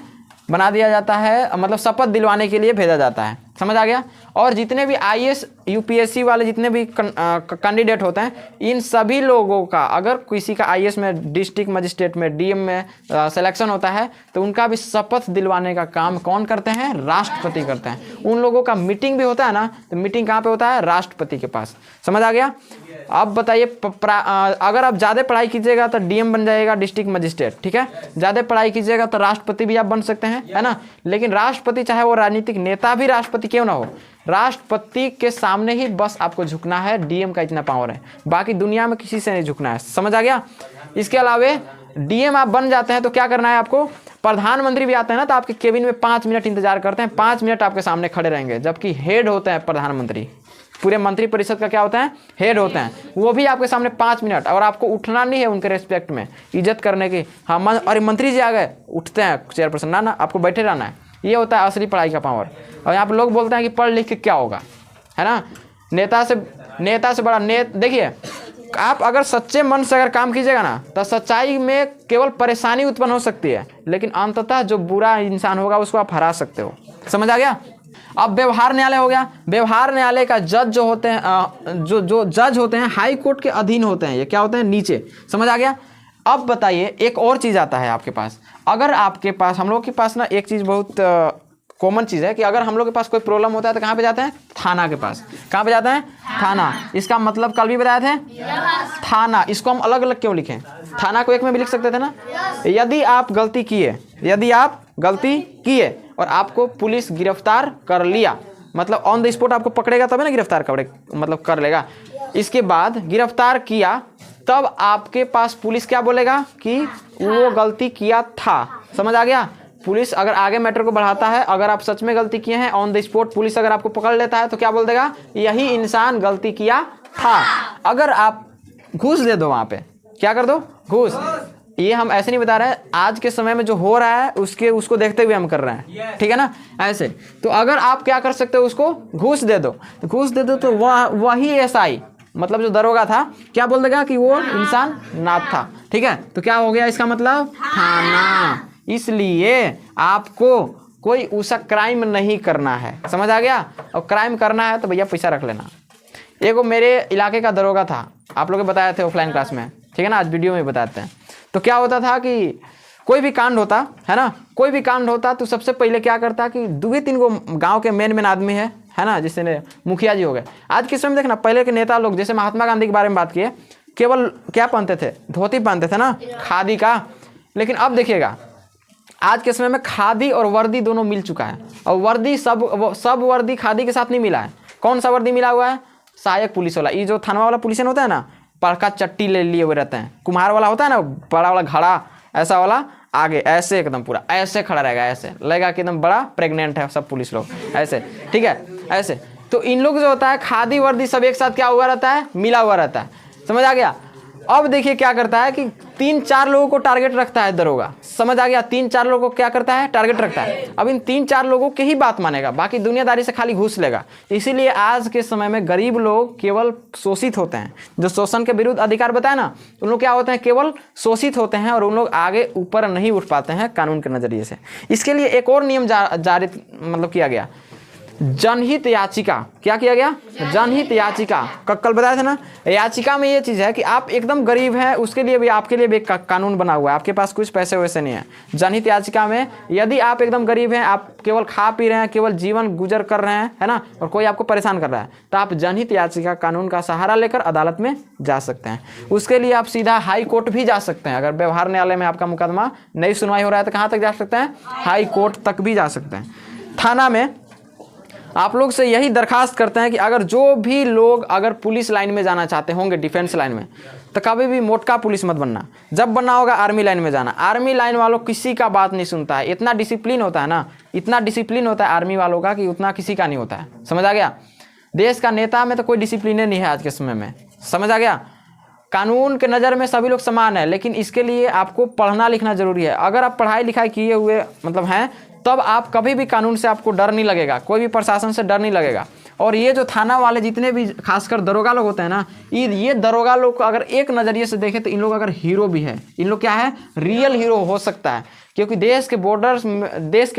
Speaker 1: बना दिया जाता है, मतलब शपथ दिलवाने के लिए भेजा जाता है। समझ आ गया? और जितने भी IAS UPSC वाले जितने भी कैंडिडेट होते हैं, इन सभी लोगों का, अगर किसी का IAS में, डिस्ट्रिक्ट मजिस्ट्रेट में, DM में सिलेक्शन होता है, तो उनका भी शपथ दिलवाने का काम कौन करते हैं? राष्ट्रपति करते हैं। उन लोगों का मीटिंग भी होता है ना, तो मीटिंग कहाँ पे होता है? राष्ट्रपति के पास। समझ आ गया? अब बताइए, अगर आप ज़्यादा पढ़ाई कीजिएगा तो DM बन जाएगा, डिस्ट्रिक्ट मजिस्ट्रेट। ठीक है, ज़्यादा पढ़ाई कीजिएगा तो राष्ट्रपति भी आप बन सकते हैं, है ना। लेकिन राष्ट्रपति, चाहे वो राजनीतिक नेता भी राष्ट्रपति क्यों ना हो, राष्ट्रपति के सामने ही बस आपको झुकना है। DM का इतना पावर है, बाकी दुनिया में किसी से नहीं झुकना है। समझ आ गया? इसके अलावा DM आप बन जाते हैं तो क्या करना है आपको? प्रधानमंत्री भी आते हैं ना, तो आपके केबिन में 5 मिनट इंतजार करते हैं, 5 मिनट आपके सामने खड़े रहेंगे। जबकि हेड होते हैं प्रधानमंत्री, पूरे मंत्री परिषद का क्या होता है? हेड होते हैं। वो भी आपके सामने 5 मिनट, और आपको उठना नहीं है उनके रेस्पेक्ट में, इज्जत करने की। हाँ, अरे मंत्री जी आ गए, उठते हैं चेयरपर्सन, ना आपको बैठे रहना है। ये होता है असली पढ़ाई का पावर। और यहाँ पर लोग बोलते हैं कि पढ़ लिख के क्या होगा, है ना। नेता से बड़ा देखिए, आप अगर सच्चे मन से अगर काम कीजिएगा ना, तो सच्चाई में केवल परेशानी उत्पन्न हो सकती है, लेकिन अंततः जो बुरा इंसान होगा उसको आप हरा सकते हो। समझ आ गया? अब व्यवहार न्यायालय हो गया। व्यवहार न्यायालय का जज जो होते हैं, जो जज होते हैं, हाई कोर्ट के अधीन होते हैं। ये क्या होते हैं? नीचे। समझ आ गया? अब बताइए, एक और चीज़ आता है आपके पास। अगर आपके पास, हम लोग के पास ना एक चीज़ बहुत कॉमन चीज़ है कि अगर हम लोग के पास कोई प्रॉब्लम होता है तो कहाँ पे जाते हैं? थाना के पास। कहाँ पे जाते हैं? थाना। इसका मतलब कल भी बताए थे, थाना। इसको हम अलग अलग क्यों लिखें? थाना को एक में भी लिख सकते थे ना। यदि आप गलती किए और आपको पुलिस गिरफ्तार कर लिया, मतलब ऑन द स्पॉट आपको पकड़ेगा तभी ना गिरफ्तार कर लेगा। इसके बाद गिरफ्तार किया, तब आपके पास पुलिस क्या बोलेगा? कि वो गलती किया था। समझ आ गया? पुलिस अगर आगे मैटर को बढ़ाता है, अगर आप सच में गलती किए हैं, ऑन द स्पॉट पुलिस अगर आपको पकड़ लेता है तो क्या बोल देगा? यही इंसान गलती किया था। अगर आप घूस दे दो, वहाँ पे क्या कर दो? घूस। ये हम ऐसे नहीं बता रहे हैं, आज के समय में जो हो रहा है उसको देखते हुए हम कर रहे हैं, ठीक है ना। ऐसे तो अगर आप क्या कर सकते हो, उसको घूस दे दो, तो घूस दे दो तो वही एसआई मतलब जो दरोगा था क्या बोल देगा कि वो इंसान नाथ था, ठीक है। तो क्या हो गया इसका मतलब थाना। इसलिए आपको कोई उसका क्राइम नहीं करना है, समझ आ गया। और क्राइम करना है तो भैया पैसा रख लेना। एगो मेरे इलाके का दरोगा था, आप लोग बताए थे ऑफलाइन क्लास में, ठीक है ना, आज वीडियो में बताते हैं। तो क्या होता था कि कोई भी कांड होता है ना, कोई भी कांड होता तो सबसे पहले क्या करता कि 2-3 गो गांव के मेन आदमी है ना, जिससे मुखिया जी हो गए। आज के समय में देखना, पहले के नेता लोग जैसे महात्मा गांधी के बारे में बात किए, केवल क्या पहनते थे, धोती पहनते थे ना, खादी का। लेकिन अब देखिएगा आज के समय में खादी और वर्दी दोनों मिल चुका है। और वर्दी सब वर्दी खादी के साथ नहीं मिला है। कौन सा वर्दी मिला हुआ है, सहायक पुलिस वाला। ये जो थाना वाला पुलिस होता है ना, पड़का चट्टी ले लिए हुए रहते हैं। कुम्हार वाला होता है ना, बड़ा वाला घड़ा ऐसा वाला, आगे ऐसे एकदम पूरा ऐसे खड़ा रहेगा, ऐसे लगेगा कि एकदम बड़ा प्रेग्नेंट है सब पुलिस लोग, ऐसे, ठीक है, ऐसे। तो इन लोग जो होता है खादी वर्दी सब एक साथ क्या हुआ रहता है, मिला हुआ रहता है, समझ आ गया। अब देखिए क्या करता है कि 3-4 लोगों को टारगेट रखता है दरोगा, समझ आ गया। 3-4 लोगों को क्या करता है, टारगेट रखता है। अब इन 3-4 लोगों की ही बात मानेगा, बाकी दुनियादारी से खाली घूस लेगा। इसीलिए आज के समय में गरीब लोग केवल शोषित होते हैं। जो शोषण के विरुद्ध अधिकार बताए ना, उन लोग क्या होते हैं, केवल शोषित होते हैं और उन लोग आगे ऊपर नहीं उठ पाते हैं कानून के नजरिए से। इसके लिए एक और नियम जारी मतलब किया गया, जनहित याचिका। क्या किया गया, जनहित याचिका। कल बताया था ना, याचिका में ये चीज़ है कि आप एकदम गरीब हैं, उसके लिए भी आपके लिए भी एक कानून बना हुआ है। आपके पास कुछ पैसे वैसे नहीं है, जनहित याचिका में यदि आप एकदम गरीब हैं, आप केवल खा पी रहे हैं, केवल जीवन गुजर कर रहे हैं, है ना, और कोई आपको परेशान कर रहा है, तो आप जनहित याचिका कानून का सहारा लेकर अदालत में जा सकते हैं। उसके लिए आप सीधा हाई कोर्ट भी जा सकते हैं। अगर व्यवहार न्यायालय में आपका मुकदमा नहीं सुनवाई हो रहा है तो कहाँ तक जा सकते हैं, हाई कोर्ट तक भी जा सकते हैं। थाना में आप लोग से यही दरखास्त करते हैं कि अगर जो भी लोग अगर पुलिस लाइन में जाना चाहते होंगे, डिफेंस लाइन में, तो कभी भी मोटका पुलिस मत बनना। जब बनना होगा आर्मी लाइन में जाना। आर्मी लाइन वालों किसी का बात नहीं सुनता है, इतना डिसिप्लिन होता है ना, इतना डिसिप्लिन होता है आर्मी वालों का कि उतना किसी का नहीं होता है, समझ आ गया। देश का नेता में तो कोई डिसिप्लिन नहीं है आज के समय में, समझ आ गया। कानून के नज़र में सभी लोग समान है, लेकिन इसके लिए आपको पढ़ना लिखना जरूरी है। अगर आप पढ़ाई लिखाई किए हुए मतलब हैं, तब आप कभी भी कानून से आपको डर नहीं लगेगा, कोई भी प्रशासन से डर नहीं लगेगा। और ये जो थाना वाले जितने भी खासकर दरोगा लोग होते हैं ना, ये दरोगा लोग को अगर एक नज़रिए से देखें तो इन लोग अगर हीरो भी है, इन लोग क्या है, रियल हीरो हो सकता है। क्योंकि देश के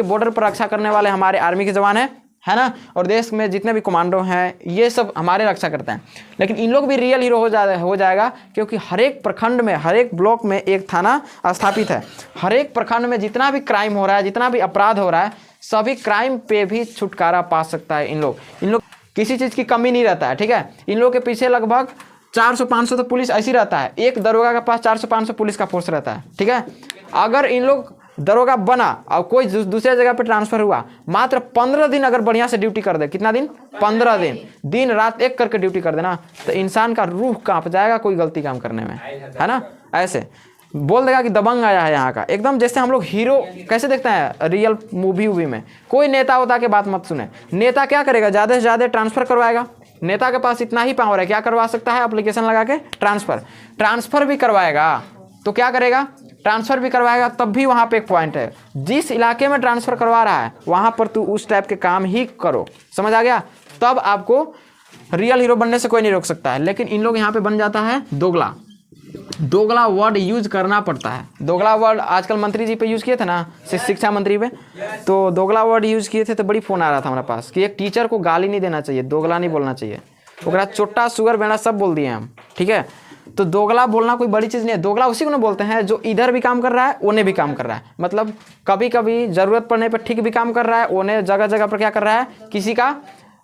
Speaker 1: बॉर्डर पर रक्षा करने वाले हमारे आर्मी के जवान हैं, है ना, और देश में जितने भी कमांडो हैं ये सब हमारे रक्षा करते हैं। लेकिन इन लोग भी रियल हीरो हो जाएगा, क्योंकि हर एक प्रखंड में, हर एक ब्लॉक में एक थाना स्थापित है। हर एक प्रखंड में जितना भी क्राइम हो रहा है, जितना भी अपराध हो रहा है, सभी क्राइम पे भी छुटकारा पा सकता है इन लोग किसी चीज़ की कमी नहीं रहता है, ठीक है। इन लोग के पीछे लगभग 400-500 तो पुलिस ऐसी रहता है, एक दरोगा के पास 400-500 पुलिस का फोर्स रहता है, ठीक है। अगर इन लोग दरोगा बना और कोई दूसरे जगह पे ट्रांसफर हुआ, मात्र 15 दिन अगर बढ़िया से ड्यूटी कर दे, कितना दिन, 15 दिन, दिन रात एक करके ड्यूटी कर देना, तो इंसान का रूह कांप जाएगा कोई गलती काम करने में, है ना। ऐसे बोल देगा कि दबंग आया है यहाँ का, एकदम जैसे हम लोग हीरो कैसे देखते हैं रियल मूवी में। कोई नेता होता के बात मत सुने, नेता क्या करेगा, ज़्यादा से ज़्यादा ट्रांसफ़र करवाएगा। नेता के पास इतना ही पावर है, क्या करवा सकता है, एप्लीकेशन लगा के ट्रांसफ़र भी करवाएगा। तो क्या करेगा, ट्रांसफ़र भी करवाएगा। तब भी वहाँ पे एक पॉइंट है, जिस इलाके में ट्रांसफ़र करवा रहा है वहाँ पर तू उस टाइप के काम ही करो, समझ आ गया। तब आपको रियल हीरो बनने से कोई नहीं रोक सकता है। लेकिन इन लोग यहाँ पे बन जाता है दोगला वर्ड यूज करना पड़ता है। दोगला वर्ड आजकल मंत्री जी पे यूज़ किए थे ना, शिक्षा मंत्री पे, तो दोगला वर्ड यूज़ किए थे तो बड़ी फ़ोन आ रहा था हमारे पास कि एक टीचर को गाली नहीं देना चाहिए, दोगला नहीं बोलना चाहिए। ओकरा चोट्टा सुगर बेड़ा सब बोल दिए हम, ठीक है। तो दोगला बोलना कोई बड़ी चीज़ नहीं है। दोगला उसी को ना बोलते हैं जो इधर भी काम कर रहा है, ओने भी काम कर रहा है। मतलब कभी कभी ज़रूरत पड़ने पर ठीक भी काम कर रहा है, ओने जगह जगह पर क्या कर रहा है, किसी का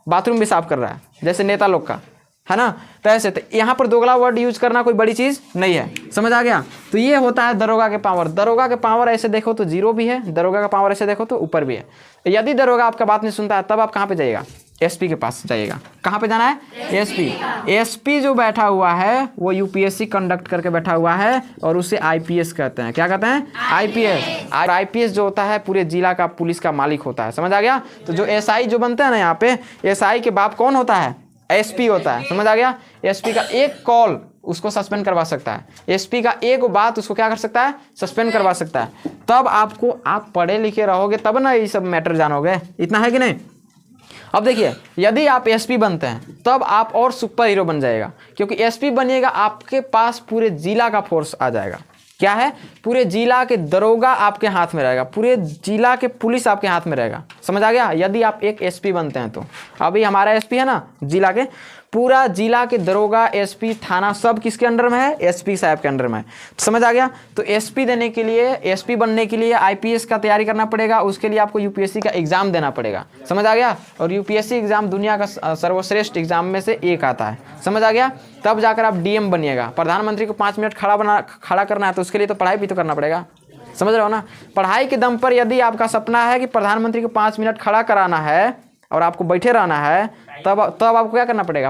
Speaker 1: बाथरूम भी साफ कर रहा है, जैसे नेता लोग का, है ना। तो ऐसे तो यहाँ पर दोगला वर्ड यूज करना कोई बड़ी चीज़ नहीं है, समझ आ गया। तो ये होता है दरोगा के पावर। दरोगा के पावर ऐसे देखो तो जीरो भी है, दरोगा का पावर ऐसे देखो तो ऊपर भी है। यदि दरोगा आपका बात नहीं सुनता है, तब आप कहाँ पे जाइएगा, एसपी के पास जाइएगा। कहाँ पे जाना है, एसपी जो बैठा हुआ है वो यूपीएससी कंडक्ट करके बैठा हुआ है, और उसे आईपीएस कहते हैं। क्या कहते हैं, आईपीएस। और आईपीएस जो होता है पूरे जिला का पुलिस का मालिक होता है, समझ आ गया। तो जो एसआई जो बनते हैं ना यहाँ पे, एसआई के बाप कौन होता है, एसपी होता है, समझ आ गया। एसपी का एक कॉल उसको सस्पेंड करवा सकता है। एसपी का एक बात उसको क्या कर सकता है, सस्पेंड करवा सकता है। तब आपको, आप पढ़े लिखे रहोगे तब ना ये सब मैटर जानोगे, इतना है कि नहीं। अब देखिए, यदि आप एसपी बनते हैं तब आप और सुपर हीरो बन जाएगा, क्योंकि एसपी बनिएगा आपके पास पूरे जिला का फोर्स आ जाएगा। क्या है, पूरे जिला के दरोगा आपके हाथ में रहेगा, पूरे जिला के पुलिस आपके हाथ में रहेगा। समझ आ गया, यदि आप एक एसपी बनते हैं तो। अभी हमारा एसपी है ना जिला के, पूरा जिला के दरोगा, एसपी, थाना सब किसके अंडर में है, एसपी साहब के अंडर में है। समझ आ गया। तो एसपी देने के लिए, एसपी बनने के लिए आईपीएस का तैयारी करना पड़ेगा, उसके लिए आपको यूपीएससी का एग्जाम देना पड़ेगा। समझ आ गया। और यूपीएससी एग्जाम दुनिया का सर्वश्रेष्ठ एग्जाम में से एक आता है। समझ आ गया। तब जाकर आप डीएम बनिएगा। प्रधानमंत्री को 5 मिनट खड़ा करना है तो उसके लिए तो पढ़ाई भी तो करना पड़ेगा। समझ रहे हो ना। पढ़ाई के दम पर यदि आपका सपना है कि प्रधानमंत्री को 5 मिनट खड़ा कराना है और आपको बैठे रहना है, तब आपको क्या करना पड़ेगा,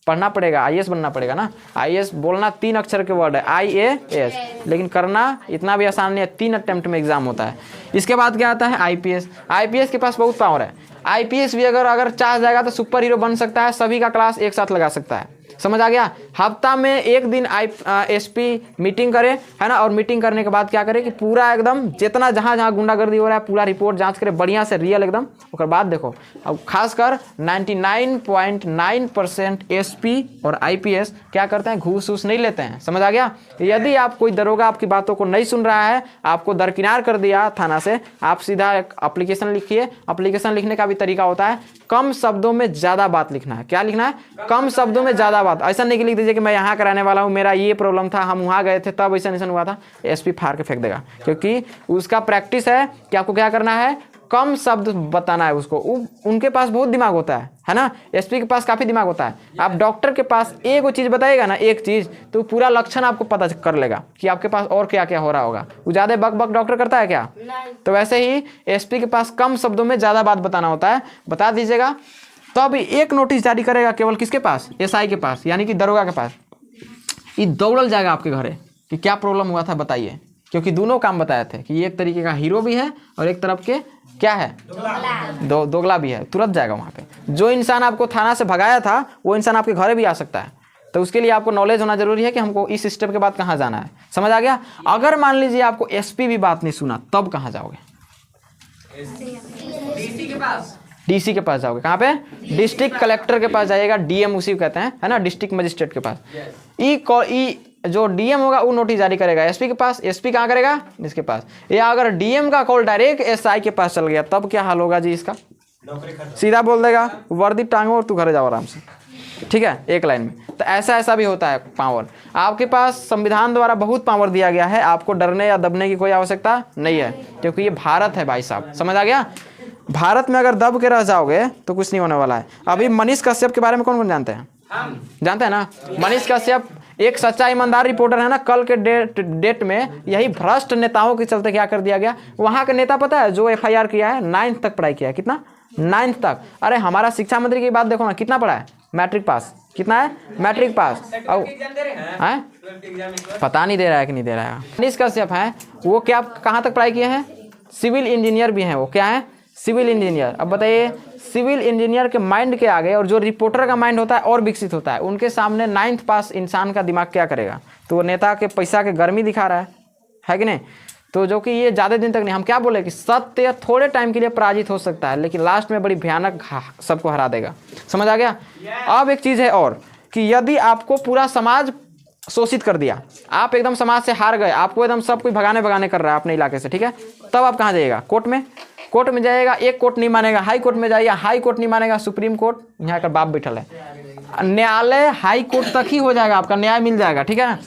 Speaker 1: पढ़ना पड़ेगा, आईएएस बनना पड़ेगा ना। आईएएस बोलना 3 अक्षर के वर्ड है, IAS, लेकिन करना इतना भी आसान नहीं है। 3 अटेम्प्ट में एग्जाम होता है। इसके बाद क्या आता है, आईपीएस। आईपीएस के पास बहुत पावर है। आईपीएस भी अगर चाह जाएगा तो सुपर हीरो बन सकता है, सभी का क्लास एक साथ लगा सकता है। समझ आ गया। हफ्ता में एक दिन एसपी मीटिंग करे, है ना, और मीटिंग करने के बाद क्या करे कि पूरा एकदम जितना जहाँ जहाँ गुंडागर्दी हो रहा है पूरा रिपोर्ट जांच करे बढ़िया से, रियल एकदम। उसके बाद देखो, अब खासकर 99.9% एसपी और आईपीएस क्या करते हैं, घूस वूस नहीं लेते हैं। समझ आ गया। यदि आप कोई दरोगा आपकी बातों को नहीं सुन रहा है, आपको दरकिनार कर दिया थाना से, आप सीधा एक एप्लीकेशन लिखिए। एप्लीकेशन लिखने का भी तरीका होता है, कम शब्दों में ज्यादा बात लिखना है। क्या लिखना है, कम शब्दों में ज्यादा बात। ऐसा नहीं कि लिख दीजिए कि मैं यहाँ का रहने वाला हूँ, मेरा ये प्रॉब्लम था, हम वहाँ गए थे तब ऐसा हुआ था। एसपी फाड़ के फेंक देगा, क्योंकि उसका प्रैक्टिस है कि आपको क्या करना है, कम शब्द बताना है उसको। उनके पास बहुत दिमाग होता है ना। एसपी के पास काफी दिमाग होता है। आप डॉक्टर के पास एक चीज बताएगा ना, एक चीज, तो पूरा लक्षण आपको पता कर लेगा कि आपके पास और क्या क्या हो रहा होगा। वो ज्यादा बक बक डॉक्टर करता है क्या, तो वैसे ही एसपी के पास कम शब्दों में ज्यादा बात बताना होता है। बता दीजिएगा। तो अभी एक नोटिस जारी करेगा केवल किसके पास, एसआई के पास, यानी कि दरोगा के पास। ये दौड़ल जाएगा आपके घरे कि क्या प्रॉब्लम हुआ था बताइए, क्योंकि दोनों काम बताए थे कि एक तरीके का हीरो भी है और एक तरफ के क्या है, दोगला भी है। तुरंत जाएगा वहाँ पे। जो इंसान आपको थाना से भगाया था वो इंसान आपके घरे भी आ सकता है। तो उसके लिए आपको नॉलेज होना जरूरी है कि हमको इस स्टेप के बाद कहाँ जाना है। समझ आ गया। अगर मान लीजिए आपको एसपी भी बात नहीं सुना, तब कहाँ जाओगे, डीसी के पास जाओगे। कहाँ पे, डिस्ट्रिक्ट कलेक्टर के पास जाइएगा। डीएम उसी को कहते हैं, है ना, डिस्ट्रिक्ट मजिस्ट्रेट के पास। जो डीएम होगा वो नोटिस जारी करेगा एसपी के पास। एसपी कहाँ करेगा, इसके पास। या अगर डीएम का कॉल डायरेक्ट एसआई के पास चल गया, तब क्या हाल होगा जी इसका, सीधा बोल देगा वर्दी टांगो और तू घर जाओ आराम से। ठीक है, एक लाइन में। तो ऐसा भी होता है पावर। आपके पास संविधान द्वारा बहुत पावर दिया गया है, आपको डरने या दबने की कोई आवश्यकता नहीं है, क्योंकि ये भारत है भाई साहब। समझ आ गया। भारत में अगर दब के रह जाओगे तो कुछ नहीं होने वाला है। अभी मनीष कश्यप के बारे में कौन कौन जानते हैं, जानते हैं ना। मनीष कश्यप एक सच्चा ईमानदार रिपोर्टर है ना। कल के डेट में यही भ्रष्ट नेताओं के चलते क्या कर दिया गया, वहां का नेता पता है जो एफआईआर किया है, 9th तक पढ़ाई किया है। कितना, 9th तक। अरे हमारा शिक्षा मंत्री की बात देखो ना, कितना पढ़ा है, मैट्रिक पास। कितना है, मैट्रिक पास। और पता नहीं दे रहा है कि नहीं दे रहा है। मनीष कश्यप है वो क्या, कहाँ तक पढ़ाई किए हैं, सिविल इंजीनियर भी हैं वो। क्या है, सिविल इंजीनियर। अब बताइए, सिविल इंजीनियर के माइंड के आगे और जो रिपोर्टर का माइंड होता है और विकसित होता है, उनके सामने 9th पास इंसान का दिमाग क्या करेगा। तो वो नेता के पैसा के गर्मी दिखा रहा है कि नहीं। तो जो कि ये ज़्यादा दिन तक नहीं, हम क्या बोले कि सत्य थोड़े टाइम के लिए पराजित हो सकता है, लेकिन लास्ट में बड़ी भयानक सबको हरा देगा। समझ आ गया। अब एक चीज़ है और कि यदि आपको पूरा समाज शोषित कर दिया, आप एकदम समाज से हार गए, आपको एकदम सब कुछ भगाने कर रहा है अपने इलाके से, ठीक है, तब आप कहाँ जाइएगा, कोर्ट में। कोर्ट में जाइएगा, एक कोर्ट नहीं मानेगा, हाई कोर्ट में जाइए, हाई कोर्ट नहीं मानेगा, सुप्रीम कोर्ट, यहाँ का बाप बैठल है, न्यायालय हाई कोर्ट तक ही हो जाएगा, आपका न्याय मिल जाएगा। ठीक है।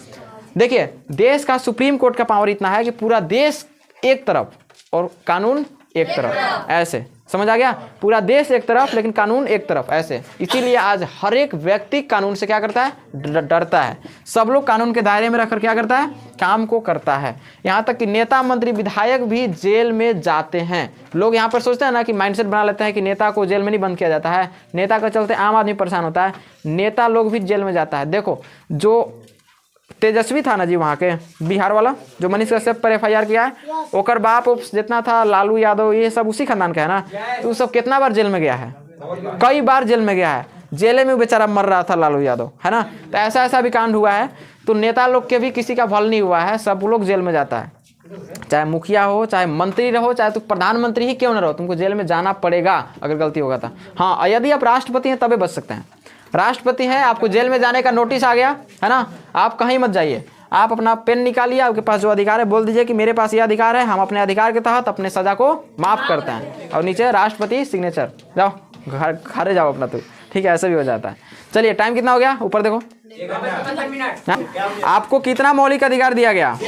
Speaker 1: देखिए, देश का सुप्रीम कोर्ट का पावर इतना है कि पूरा देश एक तरफ और कानून एक तरफ, ऐसे। समझ आ गया। पूरा देश एक तरफ लेकिन कानून एक तरफ, ऐसे। इसीलिए आज हर एक व्यक्ति कानून से क्या करता है, डरता है। सब लोग कानून के दायरे में रखकर क्या करता है, काम को करता है। यहाँ तक कि नेता, मंत्री, विधायक भी जेल में जाते हैं। लोग यहाँ पर सोचते हैं ना कि माइंडसेट बना लेते हैं कि नेता को जेल में नहीं बंद किया जाता है, नेता के चलते आम आदमी परेशान होता है। नेता लोग भी जेल में जाता है। देखो, जो तेजस्वी था ना जी, वहाँ के बिहार वाला, जो मनीष कश्यप पर एफआईआर किया है, ओकर बाप जितना था लालू यादव, ये सब उसी खानदान का है ना। तो सब कितना बार जेल में गया है, कई बार जेल में गया है। जेल में बेचारा मर रहा था लालू यादव, है ना। तो ऐसा ऐसा भी कांड हुआ है। तो नेता लोग के भी किसी का भल नहीं हुआ है, सब लोग जेल में जाता है, चाहे मुखिया हो, चाहे मंत्री रहो, चाहे तुम प्रधानमंत्री ही क्यों न रहो, तुमको जेल में जाना पड़ेगा अगर गलती होगा तो। हाँ, यदि आप राष्ट्रपति हैं तभी बच सकते हैं। राष्ट्रपति हैं, आपको जेल में जाने का नोटिस आ गया, है ना, आप कहीं मत जाइए, आप अपना पेन निकालिए, आपके पास जो अधिकार है बोल दीजिए कि मेरे पास ये अधिकार है, हम अपने अधिकार के तहत अपने सजा को माफ करते हैं, और नीचे राष्ट्रपति सिग्नेचर, जाओ घर जाओ अपना। तो ठीक है, ऐसा भी हो जाता है। चलिए, टाइम कितना हो गया, ऊपर देखो। आपको कितना मौलिक अधिकार दिया गया?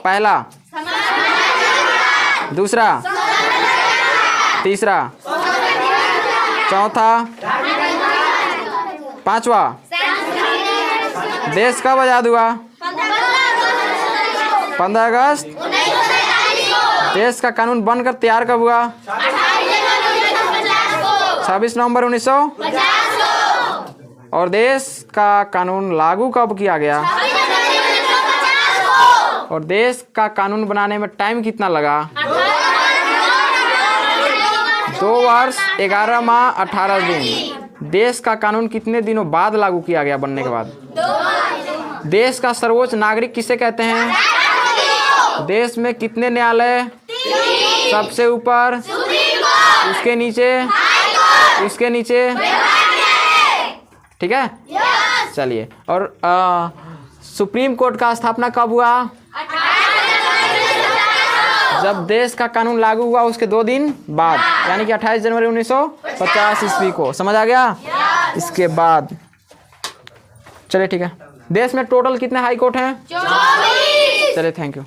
Speaker 1: पहला, दूसरा, तीसरा, चौथा, पांचवा। देश कब आजाद हुआ? 15 अगस्त। देश का कानून बनकर तैयार कब हुआ? 26 नवंबर 1950। और देश का कानून लागू कब किया गया? और देश का कानून बनाने में टाइम कितना लगा? 2 वर्ष 11 माह 18 दिन। देश का कानून कितने दिनों बाद लागू किया गया बनने के बाद? देश का सर्वोच्च नागरिक किसे कहते हैं? देश में कितने न्यायालय? सबसे ऊपर, उसके नीचे, उसके नीचे, ठीक है। चलिए, और सुप्रीम कोर्ट का स्थापना कब हुआ? जब देश का कानून लागू हुआ उसके 2 दिन बाद, यानी कि 28 जनवरी 1950 ईस्वी को। समझ आ गया? इसके बाद चलिए, ठीक है। देश में टोटल कितने हाई कोर्ट हैं? 24। चलिए, थैंक यू।